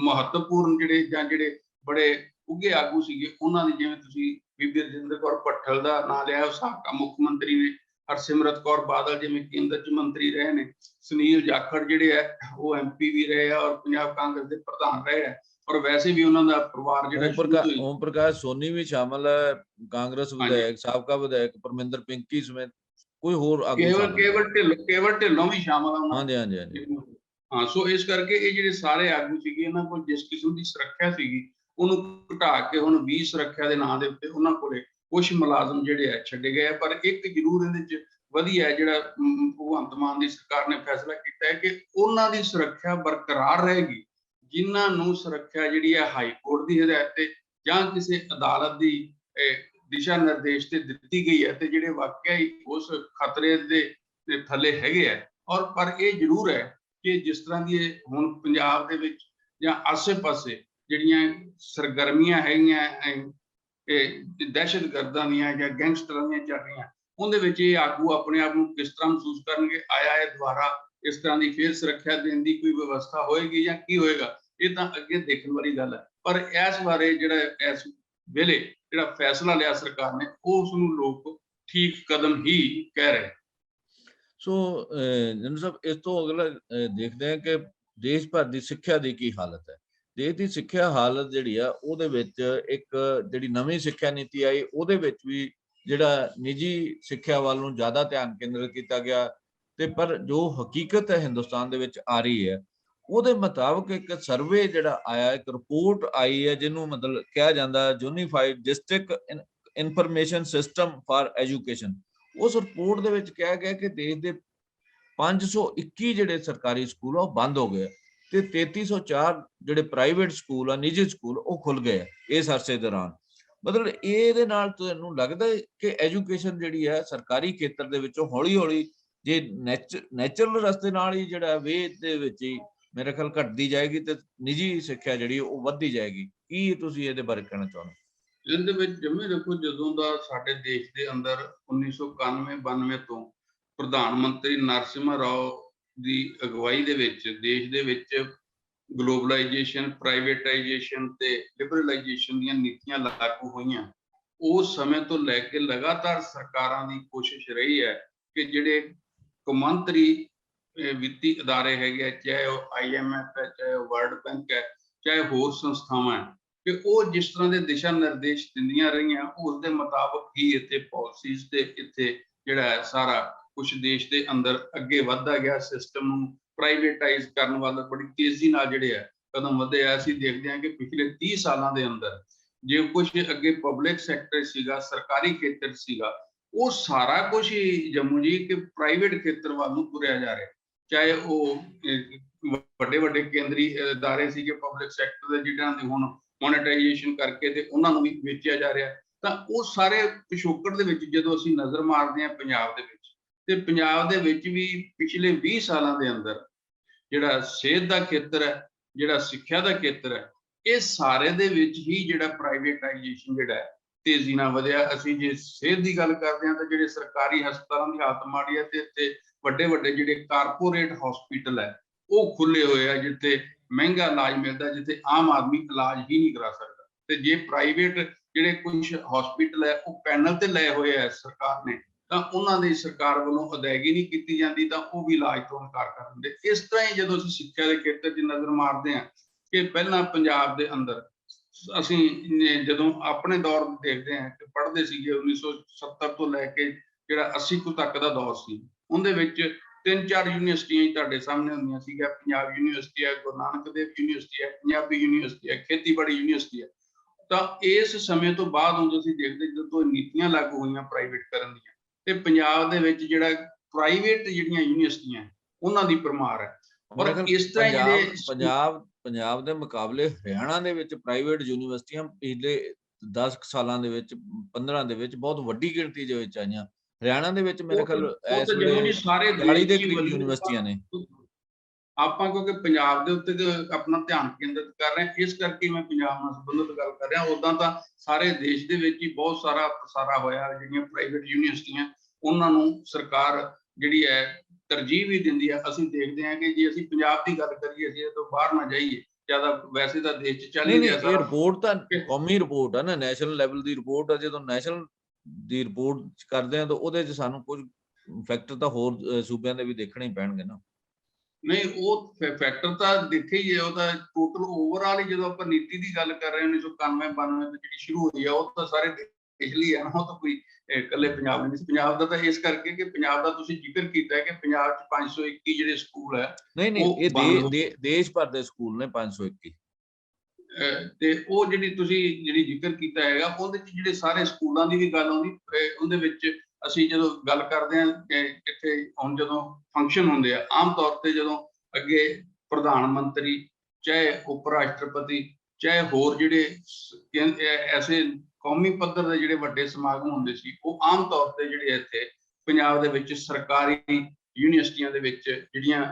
ਮਹੱਤਵਪੂਰਨ ਜਿਹੜੇ ਬੜੇ ਉੱਘੇ ਆਗੂ ਸੀਗੇ ਉਹਨਾਂ ਦੀ, ਜਿਵੇਂ ਤੁਸੀਂ ਬੀਬੀ ਰਜਿੰਦਰ ਕੌਰ ਭੱਠਲ ਦਾ ਨਾਂ ਲਿਆ, ਸਾਬਕਾ ਮੁੱਖ ਮੰਤਰੀ ਨੇ। ਹਰਸਿਮਰਤ ਕੌਰ ਬਾਦਲ ਜਿਵੇਂ ਕੇਂਦਰ 'ਚ ਮੰਤਰੀ ਰਹੇ ਨੇ। ਸੁਨੀਲ ਜਾਖੜ ਜਿਹੜੇ ਹੈ ਉਹ MP ਵੀ ਰਹੇ ਆ ਔਰ ਪੰਜਾਬ ਕਾਂਗਰਸ ਦੇ ਪ੍ਰਧਾਨ ਰਹੇ ਆ। ਔਰ ਵੈਸੇ ਵੀ ਉਹਨਾਂ ਦਾ ਪਰਿਵਾਰ ਜਿਹੜਾ ਓਮ ਪ੍ਰਕਾਸ਼ ਸੋਨੀ ਵੀ ਸ਼ਾਮਲ ਹੈ, ਕਾਂਗਰਸ ਵਿਧਾਇਕ, ਸਾਬਕਾ ਵਿਧਾਇਕ ਪਰਮਿੰਦਰ ਪਿੰਕੀ ਸਮੇਤ ਕੋਈ ਹੋਰ ਆਗੂ ਕੇਵਲ ਢਿੱਲੋਂ ਵੀ ਸ਼ਾਮਲ ਆ। ਹਾਂਜੀ। ਹਾਂ, ਸੋ ਇਸ ਕਰਕੇ ਇਹ ਜਿਹੜੇ ਸਾਰੇ ਆਗੂ ਸੀਗੇ, ਇਹਨਾਂ ਕੋਲ ਜਿਸ ਕਿਸਮ ਦੀ ਸੁਰੱਖਿਆ ਸੀਗੀ ਉਹਨੂੰ ਘਟਾ ਕੇ ਹੁਣ 20 ਸੁਰੱਖਿਆ ਦੇ ਨਾਂ ਦੇ ਉੱਤੇ ਉਹਨਾਂ ਕੋਲੇ ਕੁਝ ਮੁਲਾਜ਼ਮ ਜਿਹੜੇ ਆ ਛੱਡੇ ਗਏ। ਪਰ ਇੱਕ ਜ਼ਰੂਰ ਇਹਦੇ 'ਚ ਵਧੀਆ ਜਿਹੜਾ ਭਗਵੰਤ ਮਾਨ ਦੀ ਸਰਕਾਰ ਨੇ ਫੈਸਲਾ ਕੀਤਾ ਹੈ ਕਿ ਉਹਨਾਂ ਦੀ ਸੁਰੱਖਿਆ ਬਰਕਰਾਰ ਰਹੇਗੀ, ਜਿਨ੍ਹਾਂ ਨੂੰ ਸੁਰੱਖਿਆ ਜਿਹੜੀ ਹੈ ਹਾਈ ਕੋਰਟ ਦੀ ਹਦਾਇਤ ਤੇ ਜਾਂ ਕਿਸੇ ਅਦਾਲਤ ਦੀ ਦਿਸ਼ਾ ਨਿਰਦੇਸ਼ ਤੇ ਦਿੱਤੀ ਗਈ ਹੈ, ਤੇ ਜਿਹੜੇ ਵਾਕਿਆ ਹੀ ਉਸ ਖਤਰੇ ਦੇ ਥੱਲੇ ਹੈਗੇ ਆ। ਔਰ ਪਰ ਇਹ ਜ਼ਰੂਰ ਹੈ ਕਿ ਜਿਸ ਤਰ੍ਹਾਂ ਦੀ ਹੁਣ ਪੰਜਾਬ ਦੇ ਵਿੱਚ ਜਾਂ ਆਸੇ-ਪਾਸੇ ਜਿਹੜੀਆਂ ਸਰਗਰਮੀਆਂ ਹੈਗੀਆਂ ਇਹ ਦਹਿਸ਼ਤਗਰਦਾਂ ਦੀਆਂ ਜਾਂ ਗੈਂਗਸਟਰਾਂ ਦੀਆਂ ਚੱਲ ਰਹੀਆਂ, ਉਹਦੇ ਵਿੱਚ ਇਹ ਆਗੂ ਆਪਣੇ ਆਪ ਨੂੰ ਕਿਸ ਤਰ੍ਹਾਂ ਮਹਿਸੂਸ ਕਰਨਗੇ? ਆਇਆ ਇਹ ਦੁਬਾਰਾ ਇਸ ਤਰ੍ਹਾਂ ਦੀ ਫਿਰ ਸੁਰੱਖਿਆ ਦੇਣ ਦੀ ਕੋਈ ਵਿਵਸਥਾ ਹੋਏਗੀ ਜਾਂ ਕੀ ਹੋਏਗਾ? ਇਹ ਤਾਂ ਅੱਗੇ ਦੇਖਣ ਵਾਲੀ ਗੱਲ ਹੈ। ਪਰ ਇਸ ਬਾਰੇ ਜਿਹੜਾ ਇਸ ਵੇਲੇ ਜਿਹੜਾ ਫੈਸਲਾ ਲਿਆ ਸਰਕਾਰ ਨੇ, ਉਸ ਨੂੰ ਲੋਕ ਠੀਕ ਕਦਮ ਹੀ ਕਹਿ ਰਹੇ। ਸੋ ਜਨਰਲ ਸਾਹਿਬ, ਇਸ ਤੋਂ ਅਗਲਾ ਦੇਖਦੇ ਹਾਂ ਕਿ ਦੇਸ਼ ਭਰ ਦੀ ਸਿੱਖਿਆ ਦੀ ਕੀ ਹਾਲਤ ਹੈ। ਦੇਸ਼ ਦੀ ਸਿੱਖਿਆ ਹਾਲਤ ਜਿਹੜੀ ਆ ਉਹਦੇ ਵਿੱਚ ਇੱਕ ਜਿਹੜੀ ਨਵੀਂ ਸਿੱਖਿਆ ਨੀਤੀ ਆਈ, ਉਹਦੇ ਵਿੱਚ ਵੀ ਜਿਹੜਾ ਨਿੱਜੀ ਸਿੱਖਿਆ ਵੱਲ ਨੂੰ ਜ਼ਿਆਦਾ ਧਿਆਨ ਕੇਂਦਰਿਤ ਕੀਤਾ ਗਿਆ, ਤੇ ਪਰ ਜੋ ਹਕੀਕਤ ਹੈ ਹਿੰਦੁਸਤਾਨ ਦੇ ਵਿੱਚ ਆ ਰਹੀ ਹੈ, ਉਹਦੇ ਮੁਤਾਬਕ ਇੱਕ ਸਰਵੇ ਜਿਹੜਾ ਆਇਆ, ਇੱਕ ਰਿਪੋਰਟ ਆਈ ਹੈ, ਜਿਹਨੂੰ ਮਤਲਬ ਕਿਹਾ ਜਾਂਦਾ unified district information system for education. ਉਸ ਰਿਪੋਰਟ ਦੇ ਵਿੱਚ ਕਿਹਾ ਗਿਆ ਕਿ ਦੇਸ਼ ਦੇ 521 ਜਿਹੜੇ ਸਰਕਾਰੀ ਸਕੂਲ ਆ ਉਹ ਬੰਦ ਹੋ ਗਏ, ਤੇ 3304 ਜਿਹੜੇ ਪ੍ਰਾਈਵੇਟ ਸਕੂਲ ਆ, ਨਿੱਜੀ ਸਕੂਲ, ਉਹ ਖੁੱਲ ਗਏ ਇਸ ਅਰਸੇ ਦੌਰਾਨ। ਮਤਲਬ ਇਹਦੇ ਨਾਲ ਤੁਹਾਨੂੰ ਲੱਗਦਾ ਹੈ ਕਿ ਐਜੂਕੇਸ਼ਨ ਜਿਹੜੀ ਹੈ ਸਰਕਾਰੀ ਖੇਤਰ ਦੇ ਵਿੱਚੋਂ ਹੌਲੀ ਹੌਲੀ ਜੇ ਨੈਚੁਰਲ ਰਸਤੇ ਨਾਲ ਹੀ ਜਿਹੜਾ ਵੇ ਦੇ ਵਿੱਚ ਹੀ ਮੇਰੇ ਖਿਆਲ ਘਟਦੀ ਜਾਏਗੀ, ਤੇ ਨਿੱਜੀ ਸਿੱਖਿਆ ਜਿਹੜੀ ਉਹ ਵੱਧਦੀ ਜਾਏਗੀ? ਕੀ ਤੁਸੀਂ ਇਹਦੇ ਬਾਰੇ ਕਹਿਣਾ ਚਾਹੁੰਦੇ? ਇਹਦੇ ਵਿੱਚ ਜਿਵੇਂ ਦੇਖੋ, ਜਦੋਂ ਦਾ ਸਾਡੇ ਦੇਸ਼ ਦੇ ਅੰਦਰ 1991-92 ਤੋਂ ਪ੍ਰਧਾਨ ਮੰਤਰੀ ਨਰਸਿਮਹਾ ਰਾਓ ਦੀ ਅਗਵਾਈ ਦੇ ਵਿੱਚ ਦੇਸ਼ ਦੇ ਵਿੱਚ ਗਲੋਬਲਾਈਜੇਸ਼ਨ, ਪ੍ਰਾਈਵੇਟਾਈਜੇਸ਼ਨ ਤੇ ਲਿਬਰਲਾਈਜੇਸ਼ਨ ਦੀਆਂ ਨੀਤੀਆਂ ਲਾਗੂ ਹੋਈਆਂ, ਉਸ ਸਮੇਂ ਤੋਂ ਲੈ ਕੇ ਲਗਾਤਾਰ ਸਰਕਾਰਾਂ ਦੀ ਕੋਸ਼ਿਸ਼ ਰਹੀ ਹੈ ਕਿ ਜਿਹੜੇ ਕੌਮਾਂਤਰੀ ਵਿੱਤੀ ਅਦਾਰੇ ਹੈਗੇ, ਚਾਹੇ ਉਹ IMF ਹੈ, ਚਾਹੇ ਉਹ ਵਰਲਡ ਬੈਂਕ ਹੈ, ਚਾਹੇ ਹੋਰ ਸੰਸਥਾਵਾਂ ਹੈ, ਕਿ ਉਹ ਜਿਸ ਤਰ੍ਹਾਂ ਦੇ ਦਿਸ਼ਾ ਨਿਰਦੇਸ਼ ਦਿੰਦੀਆਂ ਰਹੀਆਂ, ਉਸ ਦੇ ਮੁਤਾਬਕ ਹੀ ਇੱਥੇ ਪਾਲਿਸੀਜ਼ ਤੇ ਇੱਥੇ ਜਿਹੜਾ ਸਾਰਾ ਕੁਝ ਦੇਸ਼ ਦੇ ਅੰਦਰ ਅੱਗੇ ਵੱਧਦਾ ਗਿਆ। ਸਿਸਟਮ ਨੂੰ ਪ੍ਰਾਈਵੇਟਾਈਜ਼ ਕਰਨ ਵੱਲ ਬੜੀ ਤੇਜ਼ੀ ਨਾਲ ਜਿਹੜੇ ਹੈ ਕਦਮ ਵਧੇ ਆ। ਅਸੀਂ ਦੇਖਦੇ ਹਾਂ ਕਿ ਪਿਛਲੇ 30 ਸਾਲਾਂ ਦੇ ਅੰਦਰ ਜੇ ਕੁਝ ਅੱਗੇ ਪਬਲਿਕ ਸੈਕਟਰ ਸੀਗਾ, ਸਰਕਾਰੀ ਖੇਤਰ ਸੀਗਾ, ਉਹ ਸਾਰਾ ਕੁਝ ਹੀ ਜੰਮੂ ਜੀ ਕਿ ਪ੍ਰਾਈਵੇਟ ਖੇਤਰ ਵੱਲ ਨੂੰ ਤੁਰਿਆ ਜਾ ਰਿਹਾ। ਚਾਹੇ ਉਹ ਵੱਡੇ ਵੱਡੇ ਕੇਂਦਰੀ ਅਦਾਰੇ ਸੀਗੇ ਪਬਲਿਕ ਸੈਕਟਰ ਦੇ, ਜਿਹਨਾਂ ਦੇ ਹੁਣ ਮੋਨੇਟਾਈਜੇਸ਼ਨ ਕਰਕੇ ਤੇ ਉਹਨਾਂ ਨੂੰ ਵੀ ਵੇਚਿਆ ਜਾ ਰਿਹਾ, ਤਾਂ ਉਹ ਸਾਰੇ ਪਿਛੋਕੜ ਦੇ ਵਿੱਚ ਜਦੋਂ ਅਸੀਂ ਨਜ਼ਰ ਮਾਰਦੇ ਹਾਂ ਪੰਜਾਬ ਦੇ ਵਿੱਚ, ਤੇ ਪੰਜਾਬ ਦੇ ਵਿੱਚ ਵੀ ਪਿਛਲੇ 20 ਸਾਲਾਂ ਦੇ ਅੰਦਰ ਜਿਹੜਾ ਸਿਹਤ ਦਾ ਖੇਤਰ ਹੈ, ਜਿਹੜਾ ਸਿੱਖਿਆ ਦਾ ਖੇਤਰ ਹੈ, ਇਹ ਸਾਰੇ ਦੇ ਵਿੱਚ ਹੀ ਜਿਹੜਾ ਪ੍ਰਾਈਵੇਟਾਈਜੇਸ਼ਨ ਜਿਹੜਾ ਹੈ ਤੇਜ਼ੀ ਨਾਲ ਵਧਿਆ। ਅਸੀਂ ਜੇ ਸਿਹਤ ਦੀ ਗੱਲ ਕਰਦੇ ਹਾਂ ਤਾਂ ਜਿਹੜੇ ਸਰਕਾਰੀ ਹਸਪਤਾਲਾਂ ਦੀ ਹਾਲਤ ਮਾੜੀ ਹੈ, ਤੇ ਇੱਥੇ ਵੱਡੇ ਵੱਡੇ ਜਿਹੜੇ ਕਾਰਪੋਰੇਟ ਹਸਪੀਟਲ ਹੈ ਉਹ ਖੁੱਲੇ ਹੋਏ ਆ, ਜਿੱਥੇ ਮਹਿੰਗਾ ਇਲਾਜ ਮਿਲਦਾ, ਜਿੱਥੇ ਆਮ ਆਦਮੀ ਇਲਾਜ ਹੀ ਨਹੀਂ ਕਰਾ ਸਕਦਾ। ਤੇ ਜੇ ਪ੍ਰਾਈਵੇਟ ਜਿਹੜੇ ਕੁਝ ਹਸਪੀਟਲ ਹੈ ਉਹ ਪੈਨਲ ਤੇ ਲਏ ਹੋਏ ਆ ਸਰਕਾਰ ਨੇ, ਤਾਂ ਉਹਨਾਂ ਦੀ ਸਰਕਾਰ ਵੱਲੋਂ ਅਦਾਇਗੀ ਨਹੀਂ ਕੀਤੀ ਜਾਂਦੀ, ਤਾਂ ਉਹ ਵੀ ਇਲਾਜ ਤੋਂ ਇਨਕਾਰ ਕਰ ਦਿੰਦੇ। ਇਸ ਤਰ੍ਹਾਂ ਹੀ ਜਦੋਂ ਅਸੀਂ ਸਿੱਖਿਆ ਦੇ ਖੇਤਰ 'ਚ ਨਜ਼ਰ ਮਾਰਦੇ ਹਾਂ ਕਿ ਪਹਿਲਾਂ ਪੰਜਾਬ ਦੇ ਅੰਦਰ ਅਸੀਂ ਜਦੋਂ ਆਪਣੇ ਦੌਰ ਦੇਖਦੇ ਹਾਂ ਕਿ ਪੜ੍ਹਦੇ ਸੀਗੇ 1970 ਤੋਂ ਲੈ ਕੇ ਜਿਹੜਾ 80 ਤੱਕ ਦਾ ਦੌਰ ਸੀ, ਉਹਦੇ ਵਿੱਚ 3-4 ਯੂਨੀਵਰਸਿਟੀਆਂ ਹੀ ਤੁਹਾਡੇ ਸਾਹਮਣੇ ਹੁੰਦੀਆਂ ਸੀਗੀਆਂ। ਪੰਜਾਬ ਯੂਨੀਵਰਸਿਟੀ ਹੈ, ਗੁਰੂ ਨਾਨਕ ਦੇਵ ਯੂਨੀਵਰਸਿਟੀ ਹੈ, ਪੰਜਾਬੀ ਯੂਨੀਵਰਸਿਟੀ ਹੈ, ਖੇਤੀਬਾੜੀ ਯੂਨੀਵਰਸਿਟੀ ਹੈ। ਤਾਂ ਇਸ ਸਮੇਂ ਤੋਂ ਬਾਅਦ ਹੁਣ ਤੁਸੀਂ ਦੇਖਦੇ ਜਦੋਂ ਨੀਤੀਆਂ ਲਾਗੂ ਹੋਈਆਂ ਪ੍ਰਾਈਵੇਟ ਕਰਨ ਦੀਆਂ, ਤੇ ਪੰਜਾਬ ਦੇ ਵਿੱਚ ਜਿਹੜਾ ਪ੍ਰਾਈਵੇਟ ਜਿਹੜੀਆਂ ਯੂਨੀਵਰਸਿਟੀਆਂ ਉਹਨਾਂ ਦੀ ਭਰਮਾਰ ਹੈ। ਔਰ ਇਸ ਤਰ੍ਹਾਂ ਜਿਹੜੇ ਪੰਜਾਬ ਦੇ ਮੁਕਾਬਲੇ ਹਰਿਆਣਾ ਦੇ ਵਿੱਚ ਪ੍ਰਾਈਵੇਟ ਯੂਨੀਵਰਸਿਟੀਆਂ ਪਿਛਲੇ 10 ਸਾਲਾਂ ਦੇ ਵਿੱਚ 15 ਦੇ ਵਿੱਚ ਬਹੁਤ ਵੱਡੀ ਗਿਣਤੀ ਦੇ ਵਿੱਚ ਆਈਆਂ। ਹਰਿਆਣਾ ਦੇ ਵਿੱਚ ਮੇਰੇ ਖਿਆਲ ਇਸ ਵੇਲੇ ਸਾਰੇ 40 ਦੇ ਕਰੀਬ ਯੂਨੀਵਰਸਿਟੀਆਂ ਨੇ। ਆਪਾਂ ਕਿਉਂਕਿ ਪੰਜਾਬ ਦੇ ਉੱਤੇ ਆਪਣਾ ਧਿਆਨ ਕੇਂਦਰਿਤ ਕਰ ਰਹੇ ਹਾਂ, ਇਸ ਕਰਕੇ ਮੈਂ ਪੰਜਾਬ ਨਾਲ ਸੰਬੰਧਿਤ ਗੱਲ ਕਰ ਰਿਹਾ। ਉਦਾਂ ਤਾਂ ਸਾਰੇ ਦੇਸ਼ ਦੇ ਵਿੱਚ ਹੀ ਬਹੁਤ ਸਾਰਾ ਪਸਾਰਾ ਹੋਇਆ, ਜਿਹੜੀਆਂ ਪ੍ਰਾਈਵੇਟ ਯੂਨੀਵਰਸਿਟੀਆਂ ਉਹਨਾਂ ਨੂੰ ਸਰਕਾਰ ਜਿਹੜੀ ਹੈ ਤਰਜੀਹ ਵੀ ਦਿੰਦੀ ਹੈ। ਅਸੀਂ ਦੇਖਦੇ ਹਾਂ ਕਿ ਜੇ ਅਸੀਂ ਪੰਜਾਬ ਦੀ ਗੱਲ ਕਰੀਏ, ਅਸੀਂ ਇਹ ਤੋਂ ਬਾਹਰ ਨਾ ਜਾਈਏ, ਜ਼ਿਆਦਾ ਵੈਸੇ ਤਾਂ ਦੇਸ਼ 'ਚ ਚੱਲ ਹੀ ਰਿਹਾ ਸਾਰਾ। ਇਹ ਰਿਪੋਰਟ ਤਾਂ ਕੌਮੀ ਰਿਪੋਰਟ ਆ ਨਾ, ਨੈਸ਼ਨਲ ਲੈਵਲ ਦੀ ਰਿਪੋਰਟ ਆ। ਜਦੋਂ ਨੈਸ਼ਨਲ ਦੀ ਰਿਪੋਰਟ ਕਰਦੇ ਆ ਤਾਂ ਉਹਦੇ 'ਚ ਸਾਨੂੰ ਕੁਝ ਫੈਕਟਰ ਤਾਂ ਹੋਰ ਸੂਬਿਆਂ ਦੇ ਵੀ ਦੇਖਣੇ ਹੀ ਪੈਣਗੇ ਨਾ। ਨਹੀਂ, ਉਹ ਫੈਕਟਰ ਤਾਂ ਦੇਖੇ ਹੀ ਹੈ, ਉਹ ਤਾਂ ਟੋਟਲ ਓਵਰਆਲ ਹੀ। ਜਦੋਂ ਆਪਾਂ ਨੀਤੀ ਦੀ ਗੱਲ ਕਰ ਰਹੇ ਹਾਂ 1991-92 ਤੋਂ ਜਿਹੜੀ ਸ਼ੁਰੂ ਹੋਈ ਆ, ਉਹ ਤਾਂ ਸਾਰੇ ਦੇਸ਼ ਲਈ ਹੈ ਨਾ, ਉਹ ਤਾਂ ਕੋਈ ਇਕੱਲੇ ਪੰਜਾਬ ਨਹੀਂ ਸੀ। ਪੰਜਾਬ ਦਾ ਤਾਂ ਇਸ ਕਰਕੇ ਕਿ ਪੰਜਾਬ ਦਾ ਤੁਸੀਂ ਜ਼ਿਕਰ ਕੀਤਾ ਹੈ ਕਿ ਪੰਜਾਬ 'ਚ 521 ਜਿਹੜੇ ਸਕੂਲ ਹੈ। ਨਹੀਂ, ਇਹ ਦੇਸ਼ ਭਰ ਦੇ ਸਕੂਲ ਨੇ 521। ਤੇ ਉਹ ਜਿਹੜੀ ਜ਼ਿਕਰ ਕੀਤਾ ਹੈਗਾ, ਉਹਦੇ 'ਚ ਜਿਹੜੇ ਸਾਰੇ ਸਕੂਲਾਂ ਦੀ ਵੀ ਗੱਲ ਆਉਂਦੀ, ਉਹਦੇ ਵਿੱਚ ਅਸੀਂ ਜਦੋਂ ਗੱਲ ਕਰਦੇ ਹਾਂ ਕਿ ਇੱਥੇ ਹੁਣ ਜਦੋਂ ਫੰਕਸ਼ਨ ਹੁੰਦੇ ਆ, ਆਮ ਤੌਰ ਤੇ ਜਦੋਂ ਅੱਗੇ ਪ੍ਰਧਾਨ ਮੰਤਰੀ, ਚਾਹੇ ਉਪ ਰਾਸ਼ਟਰਪਤੀ, ਚਾਹੇ ਹੋਰ ਜਿਹੜੇ ਐਸੇ ਕੌਮੀ ਪੱਧਰ ਦੇ ਜਿਹੜੇ ਵੱਡੇ ਸਮਾਗਮ ਹੁੰਦੇ ਸੀ, ਉਹ ਆਮ ਤੌਰ ਤੇ ਜਿਹੜੇ ਇੱਥੇ ਪੰਜਾਬ ਦੇ ਵਿੱਚ ਸਰਕਾਰੀ ਯੂਨੀਵਰਸਿਟੀਆਂ ਦੇ ਵਿੱਚ ਜਿਹੜੀਆਂ